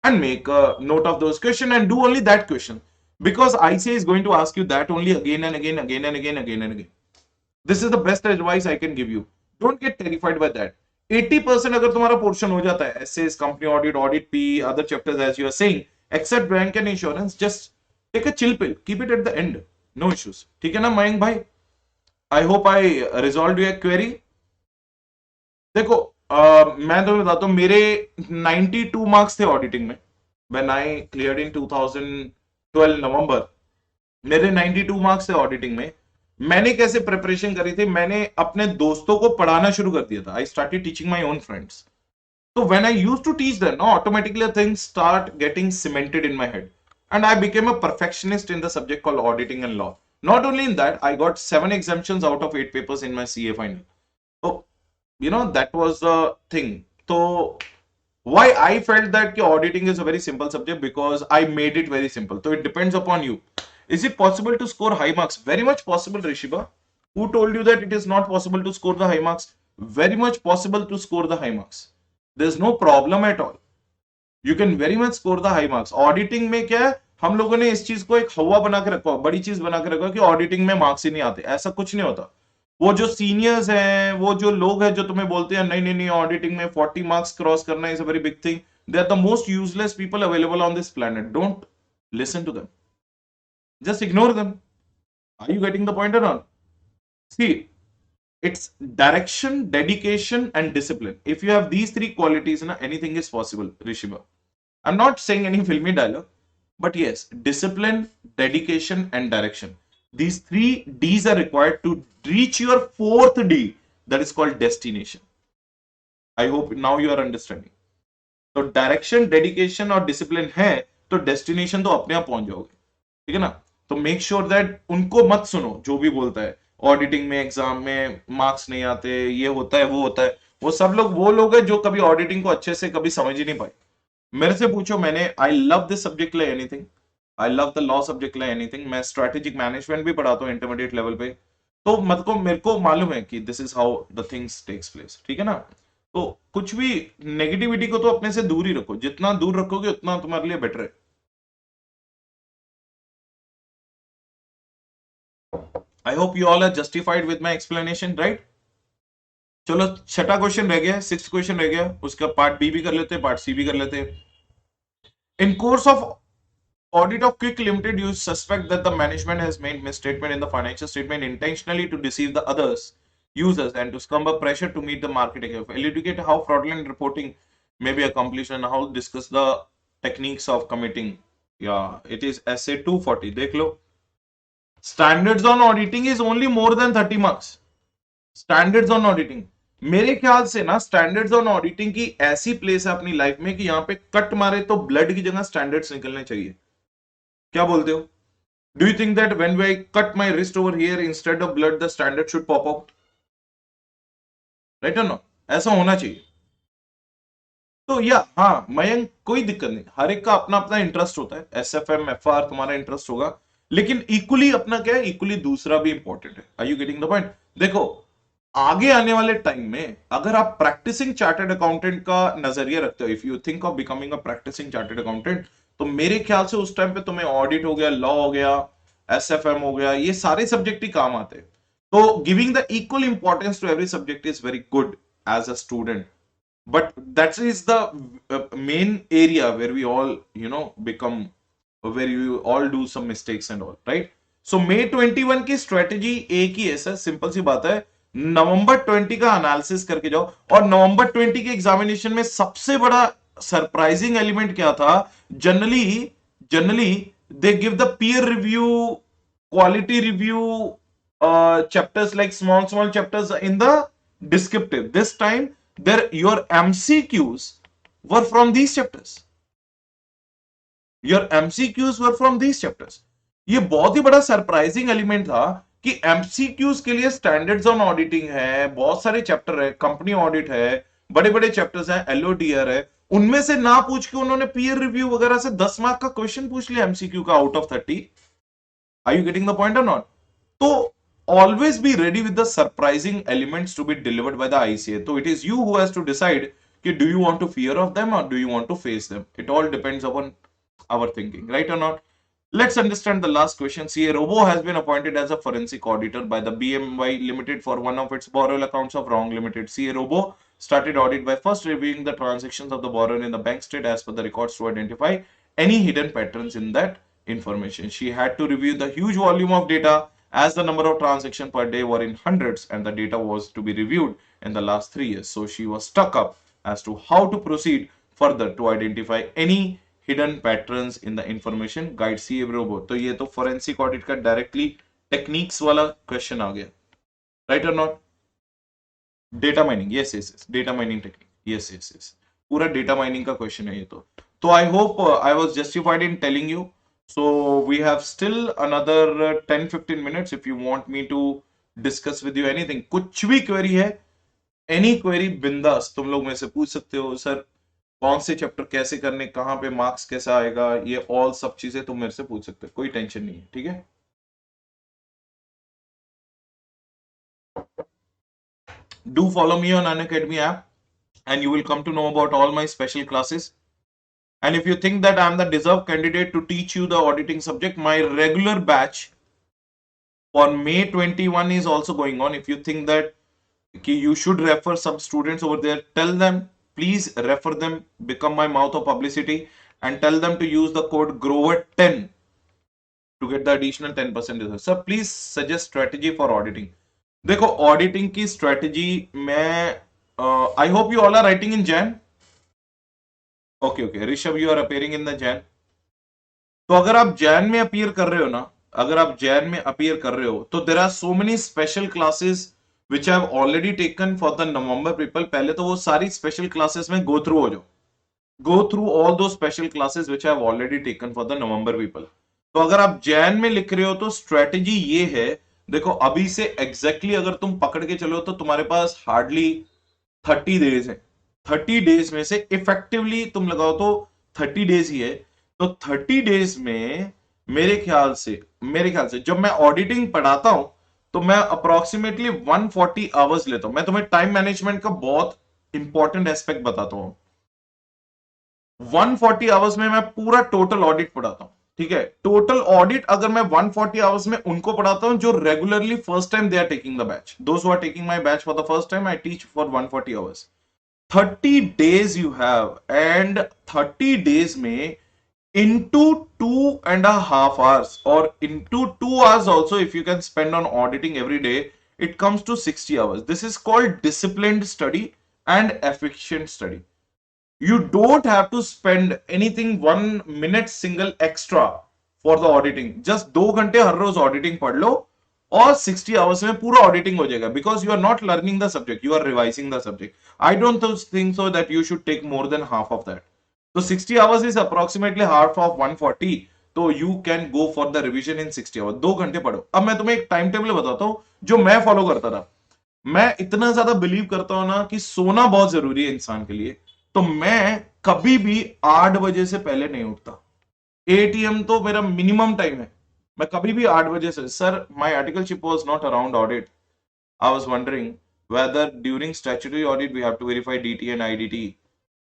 and make a note of those questions and do only that question, because ICAI is going to ask you that only again and again, again and again, again and again. This is the best advice I can give you. Don't get terrified by that. 80% अगर तुम्हारा portion हो जाता है, essays, company audit, audit P, other chapters as you are saying, except bank and insurance, just take a chill pill, keep it at the end, no issues. ठीक है ना मयंक भाई? I hope I resolved your query. देखो मैं तुम्हें बताता हूँ, मेरे 92 मार्क्स थे ऑडिटिंग में व्हेन आई क्लियर्ड इन 2012 नवंबर। मेरे 92 मार्क्स थे ऑडिटिंग में। मैंने कैसे प्रिपरेशन करी थी, मैंने अपने दोस्तों को पढ़ाना शुरू कर दिया था। I started teaching my own friends. So when I used to teach them, no, automatically things start getting cemented in my head. And I became a perfectionist in the subject called auditing and law. Not only in that, I got 7 exemptions out of 8 papers in my CA final. So, that was the thing. So, why I felt that auditing is a very simple subject, because I made it very simple. So, it depends upon you. Is it possible to score high marks? Very much possible, Rishiba. Who told you that it is not possible to score the high marks? Very much possible to score the high marks. There's no problem at all. You can very much score the high marks. Auditing में क्या है, हम लोगों ने इस चीज को एक हवा बना के रखा, बड़ी चीज बना के रखा कि ऑडिटिंग में मार्क्स ही नहीं आते। ऐसा कुछ नहीं होता। वो जो सीनियर्स हैं, वो जो लोग हैं जो तुम्हें बोलते हैं नहीं नहीं नहीं ऑडिटिंग में 40 मार्क्स क्रॉस करना is a very big thing, they are the most useless people available on this planet. Don't listen to them, just ignore them. Are you getting the point or not? See, it's direction, dedication, and discipline. If you have these 3 qualities, anything is possible, Rishiba. I'm not saying any filmy dialogue, but yes, discipline, dedication, and direction. These 3 D's are required to reach your 4th D, that is called destination. I hope now you are understanding. तो direction, dedication और discipline है तो destination तो अपने आप पहुंच जाओगे। ठीक है ना? तो मेक श्योर दैट उनको मत सुनो जो भी बोलता है ऑडिटिंग में एग्जाम में मार्क्स नहीं आते, ये होता है वो होता है। वो सब लोग वो लोग हैं जो कभी ऑडिटिंग को अच्छे से कभी समझ ही नहीं पाए। मेरे से पूछो, मैंने I love this subject like anything, I love the law subject like anything. मैं स्ट्रेटेजिक मैनेजमेंट भी पढ़ाता हूँ इंटरमीडिएट लेवल पे, तो मतलब मेरे को मालूम है कि this is how the things takes place. ठीक है ना? तो कुछ भी नेगेटिविटी को तो अपने से दूर ही रखो, जितना दूर रखोगे उतना तुम्हारे लिए बेटर है। I hope you all are justified with my explanation, right? चलो 6वां क्वेश्चन रह गया, 6th क्वेश्चन रह गया, उसका पार्ट बी भी कर लेते हैं, पार्ट सी भी कर लेते हैं। In course of audit of Quick Limited, you suspect that the management has made misstatement in the financial statement intentionally to deceive the others users and to scumber pressure to meet the market AF. Elucidate how fraudulent reporting may be accomplished and how to discuss the techniques of committing. Yeah, it is essay 240. देख लो, standards on auditing is only more than 30 marks. Standards on auditing, मेरे ख्याल से ना standards on auditing की ऐसी place है अपनी लाइफ में कि यहां पे कट मारे तो ब्लड की जगह स्टैंडर्ड्स निकलने चाहिए। क्या बोलते हो? Do you think that when I cut my wrist over here instead of blood the standard should pop out? Right और नॉट? ऐसा होना चाहिए। तो या हाँ मयंक, कोई दिक्कत नहीं, हर एक का अपना अपना इंटरेस्ट होता है। SFM FR तुम्हारा इंटरेस्ट होगा, लेकिन इक्वली अपना क्या है, इक्वली दूसरा भी इंपॉर्टेंट है। Are you getting the point? देखो, आगे आने वाले टाइम में अगर आप प्रैक्टिसिंग चार्टर्ड अकाउंटेंट का नजरिया रखते हो, if you think of becoming a practicing chartered accountant, तो मेरे ख्याल से उस टाइम पे तुम्हें ऑडिट हो गया, लॉ हो गया, SFM हो गया, ये सारे सब्जेक्ट ही काम आते हैं। तो giving the equal importance to every subject is very good as a student, but that is the main area where we all become, where you all do some mistakes and all, right? So May 21 की strategy एक ही है sir, simple सी बात है, नवंबर 20 का analysis करके जाओ। और नवंबर 20 के एग्जामिनेशन में सबसे बड़ा सरप्राइजिंग एलिमेंट क्या था? Generally they give the peer review, quality review chapters, like small chapters in the descriptive. This time your MCQs were from these chapters. Your MCQs were from these chapters. ये बहुत ही बड़ा surprising element था कि MCQs के लिए standards on auditing है, बहुत सारे चैप्टर है, कंपनी ऑडिट है, बड़े बड़े चैप्टर्स हैं, LODR है, उनमें से ना पूछ के उन्होंने पीयर रिव्यू वगैरह से 10 मार्क का क्वेश्चन पूछ लिया MCQ का out of 30। Are you getting the point और नॉट? तो always be ready with the surprising elements to be delivered by the ICAI. So it is you who has to decide कि do you want to fear of them or do you want to face them. It all depends upon our thinking, right or not? Let's understand the last question. CA Robo has been appointed as a forensic auditor by the BMY Limited for one of its borrower accounts of Wrong Limited. CA Robo started audit by first reviewing the transactions of the borrower in the bank state as per the records to identify any hidden patterns in that information. She had to review the huge volume of data as the number of transactions per day were in hundreds and the data was to be reviewed in the last 3 years. So she was stuck up as to how to proceed further to identify any hidden patterns in the information. Guide CA Robo. तो ये तो forensic audit का directly techniques वाला question आ गया, right or not? Data mining, yes, yes, yes. Data mining technique, yes, yes, yes. पूरा data mining का question है ये तो I hope I was justified in telling you. So we have still another 10-15 minutes if you want me to discuss with you anything. कुछ भी query है, any query बिंदास तुम लोग में से पूछ सकते हो. सर कौन से चैप्टर कैसे करने, कहां पे मार्क्स कैसा आएगा, ये ऑल सब चीजें तुम मेरे से पूछ सकते हो, कोई टेंशन नहीं है, ठीक है. Do follow me on Unacademy app and you will come to know about all my special classes. And if you think that I am the deserved candidate to teach you the auditing subject, my regular batch for May 21 is also going on. If you think that you should refer some students over there, tell them, please refer them, become my mouth of publicity and tell them to use the code Grover10 to get the additional 10%. Sir, please suggest strategy for auditing. देखो auditing की strategy मैं I hope you all are writing in Jan. Okay okay Rishabh, you are appearing in the Jan. तो अगर आप जैन में appear कर रहे हो ना, अगर आप जैन में अपीयर कर रहे हो तो there are so many special classes which I have already taken for the November people. पहले तो वो सारी स्पेशल क्लासेस में गो थ्रू हो जाओ, गो थ्रू ऑल दो special classes which I have already taken for the November people. तो अगर आप जैन में लिख रहे हो तो स्ट्रेटेजी ये है, देखो अभी से एग्जैक्टली अगर तुम पकड़ के चलो तो तुम्हारे पास हार्डली 30 डेज है. 30 डेज में से इफेक्टिवली तुम लगाओ तो 30 डेज ही है. तो 30 डेज में मेरे ख्याल से जब मैं ऑडिटिंग पढ़ाता हूं तो मैं अप्रोक्सीमेटली 140 आवर्स लेता हूं. मैं तुम्हें टाइम मैनेजमेंट का बहुत इंपॉर्टेंट एस्पेक्ट बताता हूं. 140 आवर्स में मैं पूरा टोटल ऑडिट पढ़ाता हूं, ठीक है. टोटल ऑडिट अगर मैं 140 आवर्स में उनको पढ़ाता हूं जो regularly first time they are taking the batch. Those who are taking my batch for the first time I teach for 140 hours. 30 days you have and 30 days में into 2.5 hours or into 2 hours also if you can spend on auditing every day, it comes to 60 hours. This is called disciplined study and efficient study. You don't have to spend anything 1 minute single extra for the auditing. Just 2 घंटे हर रोज auditing पढ़ लो और 60 hours में पूरा auditing हो जाएगा. Because you are not learning the subject, you are revising the subject. I don't think so that you should take more than half of that. तो 60 hours is approximately half of 140. तो you can go for the revision in 60 hours. 2 घंटे पढ़ो. अब मैं तुम्हें एक time table बताता हूं जो मैं फॉलो करता था. मैं इतना ज्यादा बिलीव करता हूं ना कि सोना बहुत जरूरी है इंसान के लिए. तो मैं कभी भी 8 बजे से पहले नहीं उठता. 8 AM तो मेरा मिनिमम टाइम है. मैं कभी भी 8 बजे से. Sir my articleship was not around audit. I was wondering whether during statutory audit we have to verify DT and IDT.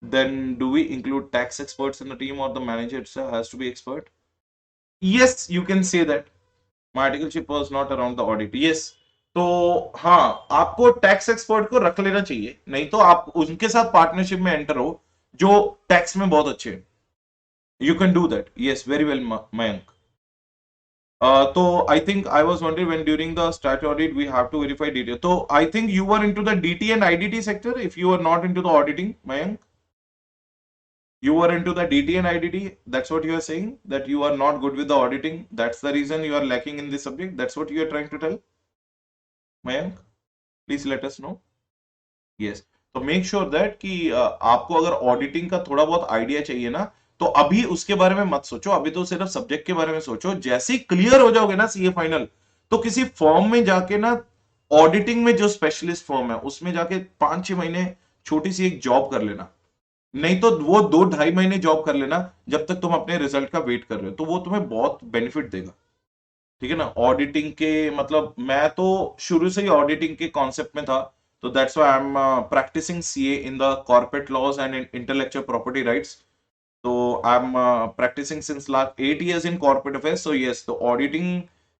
Then do we include tax experts in the team or the manager itself has to be expert? Yes, you can say that. My articleship was not around the audit. Yes. तो हाँ, आपको tax expert को रख लेना चाहिए, नहीं तो आप उनके साथ पार्टनरशिप में एंटर हो जो टैक्स में बहुत अच्छे हैं. You can do that. Yes, very well Mayank. तो I think I was wondering when during the stat audit we have to verify detail. तो I think you are into the DT and IDT sector if you are not into the auditing. Mayank, you are into the DT and IDT. That's what you are saying, that you are not good with the auditing. That's the reason you are lacking in this subject. That's what you are trying to tell. Mayank, please let us know. Yes. तो make sure that कि आपको अगर auditing का थोड़ा बहुत idea चाहिए ना तो अभी उसके बारे में मत सोचो. अभी तो सिर्फ सब्जेक्ट के बारे में सोचो. जैसे ही क्लियर हो जाओगे ना CA फाइनल, तो किसी फॉर्म में जाके ना, ऑडिटिंग में जो स्पेशलिस्ट फॉर्म है उसमें जाके 5-6 महीने छोटी सी एक जॉब कर लेना. नहीं तो वो 2-2.5 महीने जॉब कर लेना जब तक तुम अपने रिजल्ट का वेट कर रहे हो. तो वो तुम्हें बहुत बेनिफिट देगा, ठीक है ना। ऑडिटिंग के मतलब मैं तो शुरू से ही ऑडिटिंग के कॉन्सेप्ट में था, तो that's why I am practicing CA in the corporate laws and intellectual property rights. So I'm practicing since last 8 years in corporate affairs. So yes, the auditing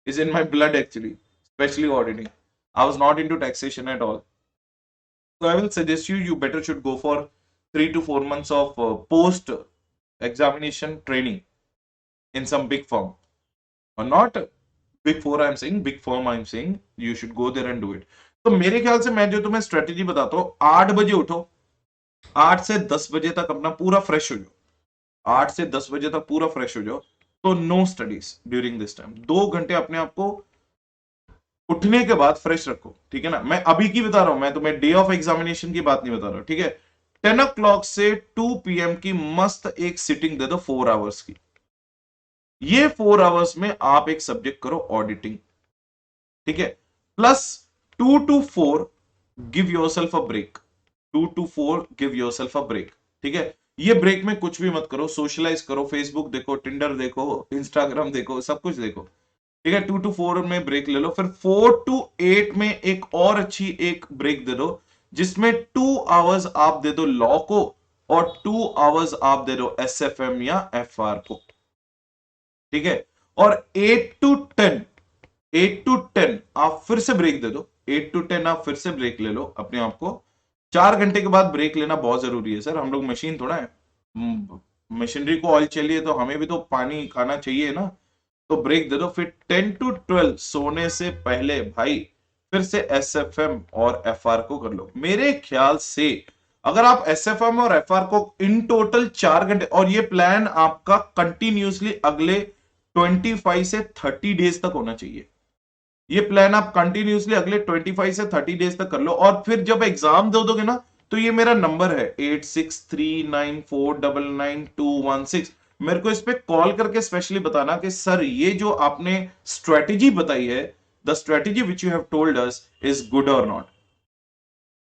is in my blood actually, especially auditing. I was not into taxation at all. So I will suggest you better should go for 3 to 4 months of post examination training in some big firm, or not big four. I'm saying big firm. I'm saying you should go there and do it. तो मेरे ख्याल से मैं जो तुम्हें strategy बताता हूँ, 8 बजे उठो, 8 से 10 बजे तक अपना पूरा फ्रेश हो जाओ, 8 से 10 बजे तक पूरा फ्रेश हो जाओ। तो no studies during this time, 2 घंटे अपने आप को उठने के बाद फ्रेश रखो, ठीक है ना। मैं अभी की बता रहा हूं, मैं तुम्हें डे ऑफ एग्जामिनेशन की बात नहीं बता रहा हूं, ठीक है। 10 o'clock से 2 PM की मस्त एक सिटिंग दे दो 4 hours की। ये 4 hours में आप एक सब्जेक्ट करो ऑडिटिंग, ठीक है। Plus 2 to 4 give yourself a break, 2 to 4 give yourself a break, ठीक है। ये ब्रेक में कुछ भी मत करो, सोशलाइज करो, फेसबुक देखो, टिंडर देखो, इंस्टाग्राम देखो, सब कुछ देखो, ठीक है। 2 to 4 में ब्रेक ले लो, फिर 4 to 8 में एक और अच्छी एक ब्रेक दे दो, जिसमें 2 hours आप दे दो लॉ को, और 2 hours आप दे दो एसएफएम या एफआर को, ठीक है। और 8 to 10, 8 to 10 आप फिर से ब्रेक दे दो, 8 to 10 आप फिर से ब्रेक ले लो अपने आप को। 4 घंटे के बाद ब्रेक लेना बहुत जरूरी है सर, हम लोग मशीन थोड़ा है, मशीनरी को ऑयल चाहिए तो हमें भी तो पानी खाना चाहिए ना। तो ब्रेक दे दो, फिर 10 to 12 सोने से पहले भाई फिर से एसएफएम और एफआर को कर लो। मेरे ख्याल से अगर आप एसएफएम और एफआर को इन टोटल 4 घंटे, और ये प्लान आपका कंटिन्यूसली अगले 25 से 30 डेज तक होना चाहिए। ये प्लान आप कंटिन्यूसली अगले 25 से 30 डेज तक कर लो, और फिर जब एग्जाम दे दोगे ना, तो ये मेरा नंबर है 8639499216, मेरे को इस पे कॉल करके स्पेशली बताना कि सर ये जो आपने स्ट्रेटेजी बताई है, the strategy which you have told us is good और नॉट।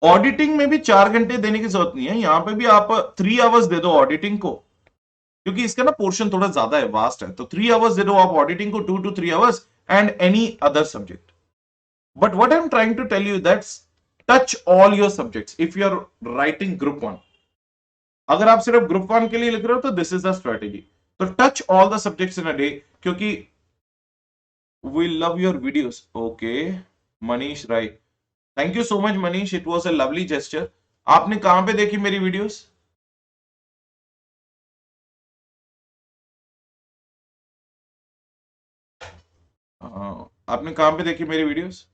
ऑडिटिंग में भी 4 घंटे देने की जरूरत नहीं है, यहां पे भी आप 3 hours दे दो ऑडिटिंग को, क्योंकि इसका ना पोर्शन थोड़ा ज्यादा है, वास्ट है। तो 3 hours दे दो आप ऑडिटिंग को, 2 to 3 hours, and any other subject. But what I'm trying to tell you that's touch all your subjects. If you are writing group 1, अगर आप सिर्फ ग्रुप 1 के लिए लिख रहे हो तो दिस इज द स्ट्रेटेजी। तो touch all the subjects in a day, क्योंकि we love your videos. Okay Manish right, thank you so much Manish, it was a lovely gesture. आपने कहां पे देखी मेरी वीडियोस? आपने कहां पे देखी मेरी videos?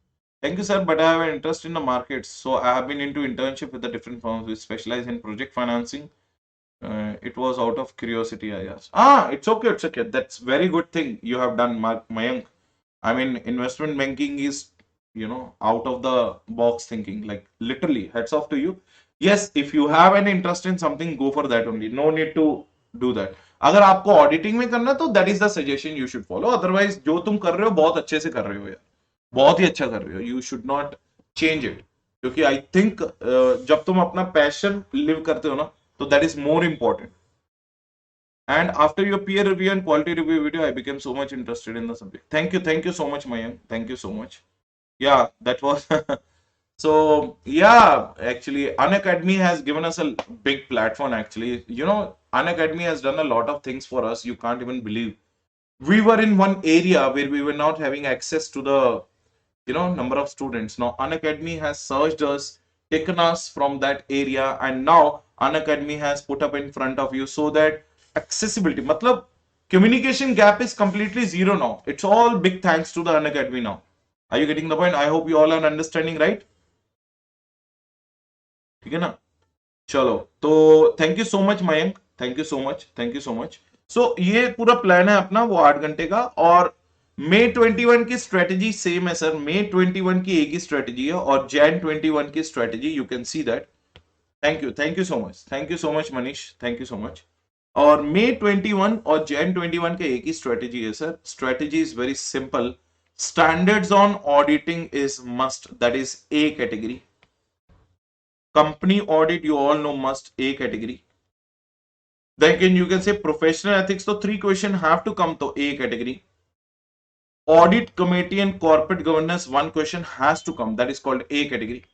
Thank you, sir. But I have an interest in the markets, so I have been into internship with the different firms which specialize in project financing. It was out of curiosity I asked. It's okay. It's okay. That's very good thing you have done, Mayank. I mean, investment banking is, out of the box thinking. Like literally, hats off to you. Yes, if you have an interest in something, go for that only. No need to do that. अगर आपको auditing में करना है तो that is the suggestion you should follow. Otherwise जो तुम कर रहे हो बहुत अच्छे से कर रहे हो यार, बहुत ही अच्छा कर रहे हो। You should not change it, क्योंकि आई थिंक जब तुम अपना पैशन लिव करते हो ना, तो that is more important. And after your peer review and quality review video, I became so much interested in the subject. Thank you so much, Mayank. Thank you so much. Yeah, that was so. Yeah, actually, Unacademy has given us a big platform. Actually, Unacademy has done a lot of things for us. You can't even believe. We were in one area where we were not having access to the number of students. Now Unacademy has searched us, taken us from that area, and now Unacademy has put up in front of you so that accessibility, matlab communication gap is completely zero now. It's all big thanks to the Unacademy now. Are you getting the point? I hope you all are understanding, right? ठीक है ना। चलो तो thank you so much Mayank, thank you so much, thank you so much. So ये पूरा plan है अपना, वो 8 घंटे का। और May 21 की स्ट्रेटेजी सेम है सर, May 21 की एक ही स्ट्रेटेजी है, और Jan 21 की strategy, you can see that. Thank you so much, thank you so much Manish, thank you so much. और May 21 और Jan 21 के एक ही स्ट्रेटेजी है sir. Strategy is very simple. Standards on auditing is must, that is A category. Company audit, you all know, must A category. Then you can say professional ethics, so 3 questions have to come to A category. Audit committee and corporate governance, one question has to come. That is called A category.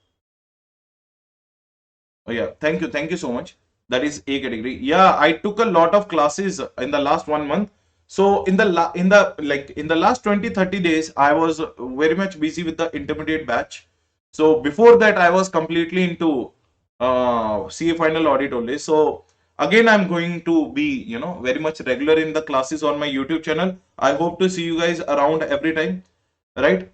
Oh yeah, thank you so much. That is A category. Yeah, I took a lot of classes in the last 1 month. So in the last 20-30 days, I was very much busy with the intermediate batch. So before that, I was completely into CA final audit only. So again, I'm going to be very much regular in the classes on my YouTube channel. I hope to see you guys around every time, right?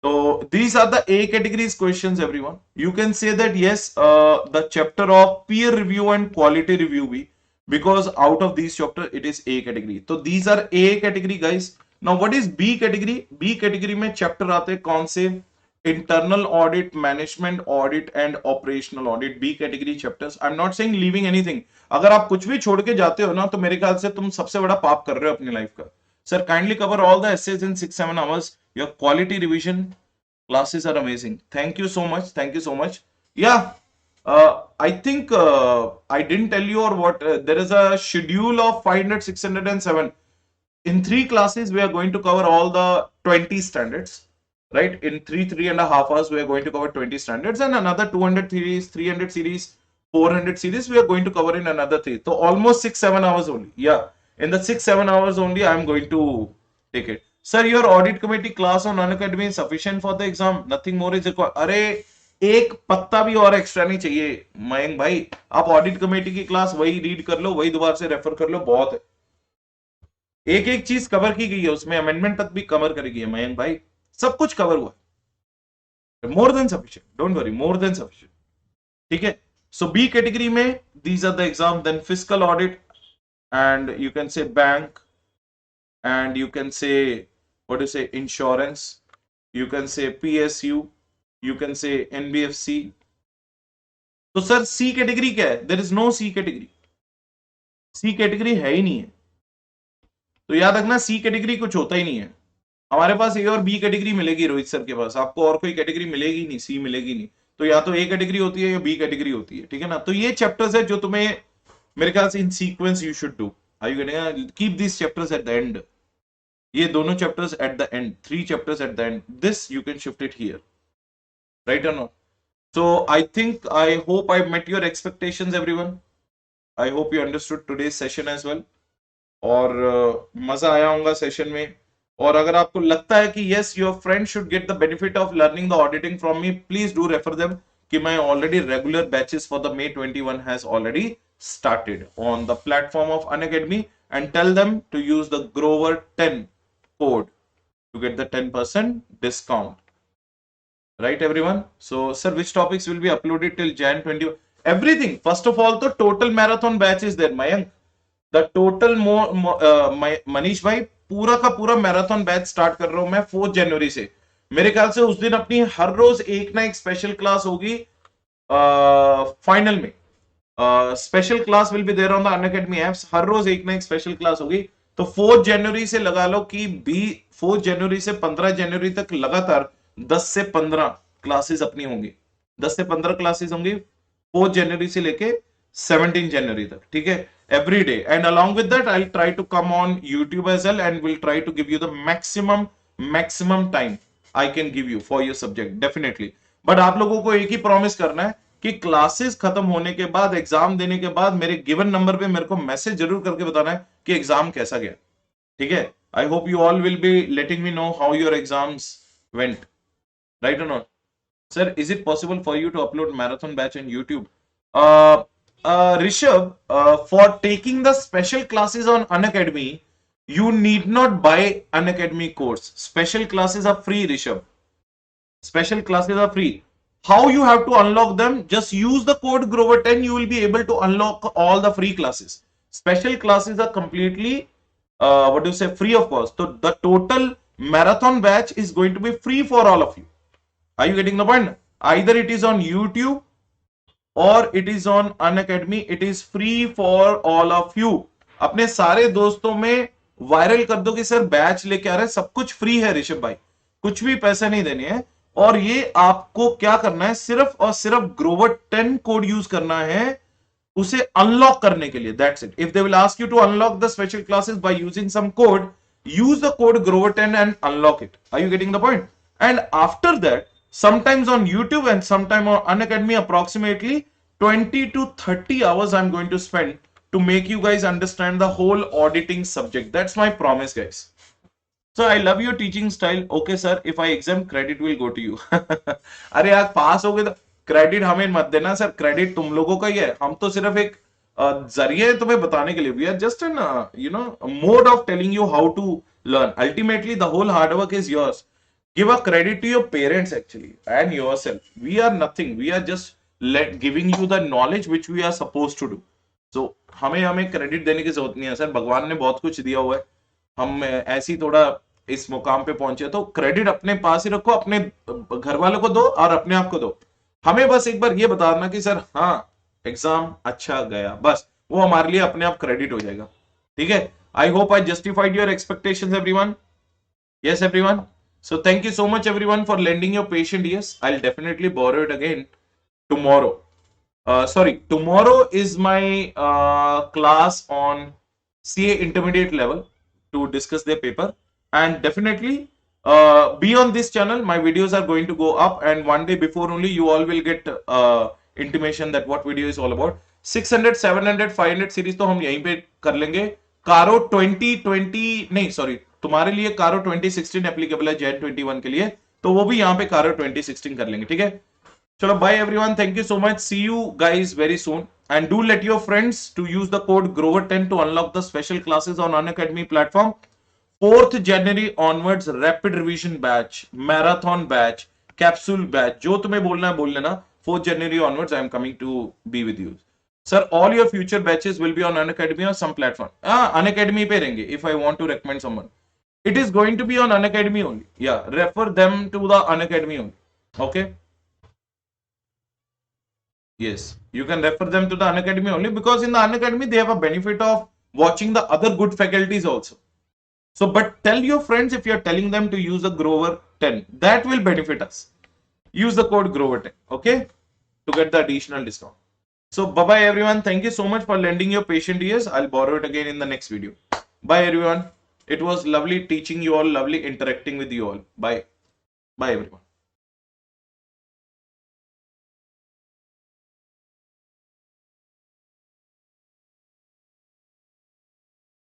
So these are the A categories questions, everyone. You can say that yes, the chapter of peer review and quality review भी, because out of these chapter it is A category. So these are A category guys. Now what is B category? B category में chapter आते हैं कौन से? Internal audit, management audit and operational audit. B category chapters. I'm not saying leaving anything. अगर आप कुछ भी छोड़ के जाते हो ना तो मेरे ख्याल से तुम सबसे बड़ा पाप कर रहे हो अपनी लाइफ का. Sir, kindly cover all the essays in 6-7 hours. Your quality revision classes are amazing. Thank you so much. Thank you so much. Yeah, I think I didn't tell you or what. There is a schedule of 500, 600, and 7. In 3 classes, we are going to cover all the 20 standards. Right? In 3.5 hours, we are going to cover 20 standards, and another 200 series, 300 series, 400 series, we are going to cover in another 3. So almost 6-7 hours only. Yeah. In the 6-7 hours only, I am going to take it. Sir, your audit committee class on Unacademy is sufficient for the exam. Nothing more is required. अरे एक पत्ता भी और extra नहीं चाहिए मयंक भाई. आप audit committee की क्लास वही रीड कर लो, वही दोबारा से रेफर कर लो, बहुत है. एक एक चीज कवर की गई है उसमें, अमेंडमेंट तक भी कवर करी गई है मयंक भाई. सब कुछ कवर हुआ है. More than sufficient, don't worry, more than sufficient. ठीक है. सो बी कैटेगरी में these are the exam. Then physical audit and you can say bank, and you can say what do you say, insurance, you can say PSU, you can say NBFC. तो sir C category क्या है? There is no C category. C category है ही नहीं है. तो याद रखना सी कैटेगरी कुछ होता ही नहीं है. हमारे पास ए और बी कैटेगरी मिलेगी रोहित सर के पास, आपको और कोई कैटेगरी मिलेगी नहीं, सी मिलेगी नहीं. तो या तो ए कैटेगरी होती है या बी कैटेगरी होती है. ठीक है ना. तो ये चैप्टर्स है जो तुम्हें मेरे ख्याल से in sequence you should do. Are you getting? Keep these chapters at the end. ये दोनों chapters at the end, 3 chapters at the end. This you can shift it here, right or not? So I think, I hope I met your expectations, everyone. I hope you understood today's session as well. और मजा आया होगा session में. और अगर आपको लगता है कि yes, your friend should get the benefit of learning the auditing from me, please do refer them. कि मैं already regular batches for the May 21 has already started on the platform of Unacademy, and tell them to use the Grover 10 code to get the 10% discount. Right, everyone? So, sir, which topics will be uploaded till Jan 20? Everything. First of all, the total marathon batch is there, Mayank. The total Manish भाई पूरा का पूरा marathon batch start कर रहा हूं मैं 4 जनवरी से. मेरे ख्याल से उस दिन अपनी हर रोज एक ना एक स्पेशल क्लास होगी. फाइनल में special class will be there on the Unacademy apps. हर रोज एक ना एक स्पेशल क्लास होगी. तो 4 जनवरी से लगा लो कि 4 जनवरी से 15 जनवरी तक लगातार 10 से 15 क्लासेस अपनी होंगी. 10 से 15 क्लासेस होंगी 4 जनवरी से लेके 17 जनवरी तक. ठीक है. every day, and along with that I'll try to come on YouTube as well, and will try to give you the maximum time I can give you for your subject, definitely. but आप लोगों को एक ही promise करना है कि classes खत्म होने के बाद, एग्जाम देने के बाद मेरे गिवन नंबर पे मेरे को मैसेज जरूर करके बताना है कि एग्जाम कैसा गया. ठीक है. I hope you all will be letting me know how your exams went, right और not. Sir, is it possible for you to upload marathon batch in YouTube? Rishabh, for taking the special classes on Unacademy, you need not buy Unacademy course. Special classes are free, Rishabh. Special classes are free. How you have to unlock them? Just use the code Grover10. You will be able to unlock all the free classes. Special classes are completely, what do you say, free of cost. So the total marathon batch is going to be free for all of you. Are you getting the point? Either it is on YouTube or it is on Unacademy. It is free for all of you. अपने सारे दोस्तों में viral कर दो कि sir batch लेके आ रहे हैं, सब कुछ फ्री है ऋषभ भाई, कुछ भी पैसे नहीं देने हैं. और ये आपको क्या करना है, सिर्फ और सिर्फ ग्रोवर 10 कोड यूज करना है उसे अनलॉक करने के लिए. That's it. If they will ask you to unlock the special classes by using some code, use the code Grover10 and unlock it. Are you getting the point? And after that, sometimes on YouTube and sometime on Unacademy, approximately 20 to 30 hours I'm going to spend to make you guys understand the whole auditing subject. That's my promise, guys. So I love your teaching style. Okay, sir. If I exempt, credit will go to you. अरे यार पास हो गए तो credit हमें मत देना sir. Credit तुम लोगों का ही है. हम तो सिर्फ एक जरिए है तुम्हें बताने के लिए. We are just in a mode of telling you how to learn. Ultimately, the whole hard work is yours. Give a credit to your parents actually and yourself. We are nothing. We are just giving you the knowledge which we are supposed to do. So हमें credit देने की जरूरत नहीं है sir. भगवान ने बहुत कुछ दिया हुआ है. हम ऐसी थोड़ा इस मुकाम पे पहुंचे तो क्रेडिट अपने पास ही रखो, अपने घर वालों को दो और अपने आप को दो. हमें बस एक बार ये बताना कि सर हाँ एग्जाम अच्छा गया, बस वो हमारे लिए अपने आप क्रेडिट हो जाएगा. ठीक है. I hope I justified your expectations everyone. Yes everyone. So thank you so much everyone for lending your patient ears. I will definitely borrow it again tomorrow. Sorry, tomorrow is my class on CA intermediate level to discuss their paper, and definitely be on this channel. My videos are going to go up, and one day before only you all will get intimation that what video is all about. 600 700 500 series तो हम यहीं पे कर लेंगे. कारो 2020 नहीं sorry, तुम्हारे लिए कारो 2016 एप्लीकेबल है जेन 21 के लिए, तो वो भी यहाँ पे कारो 2016 कर लेंगे. ठीक है. चलो bye everyone. Thank you so much. See you guys very soon. And do let your friends to use the code Grover10 to unlock the special classes on Unacademy platform. 4th January onwards, rapid revision batch, marathon batch, capsule batch. जो तुम्हें बोलना है बोल लेना. 4th January onwards, I am coming to be with you. Sir, all your future batches will be on Unacademy or some platform. Unacademy पे रहेंगे. If I want to recommend someone, it is going to be on Unacademy only. Yeah, refer them to the Unacademy only. Okay. Yes, you can refer them to the Unacademy only because in the Unacademy they have a benefit of watching the other good faculties also. So, but tell your friends if you are telling them to use the Grover 10, that will benefit us. Use the code Grover 10, okay, to get the additional discount. So, bye bye everyone. Thank you so much for lending your patient ears. I'll borrow it again in the next video. Bye everyone. It was lovely teaching you all, lovely interacting with you all. Bye. Bye everyone.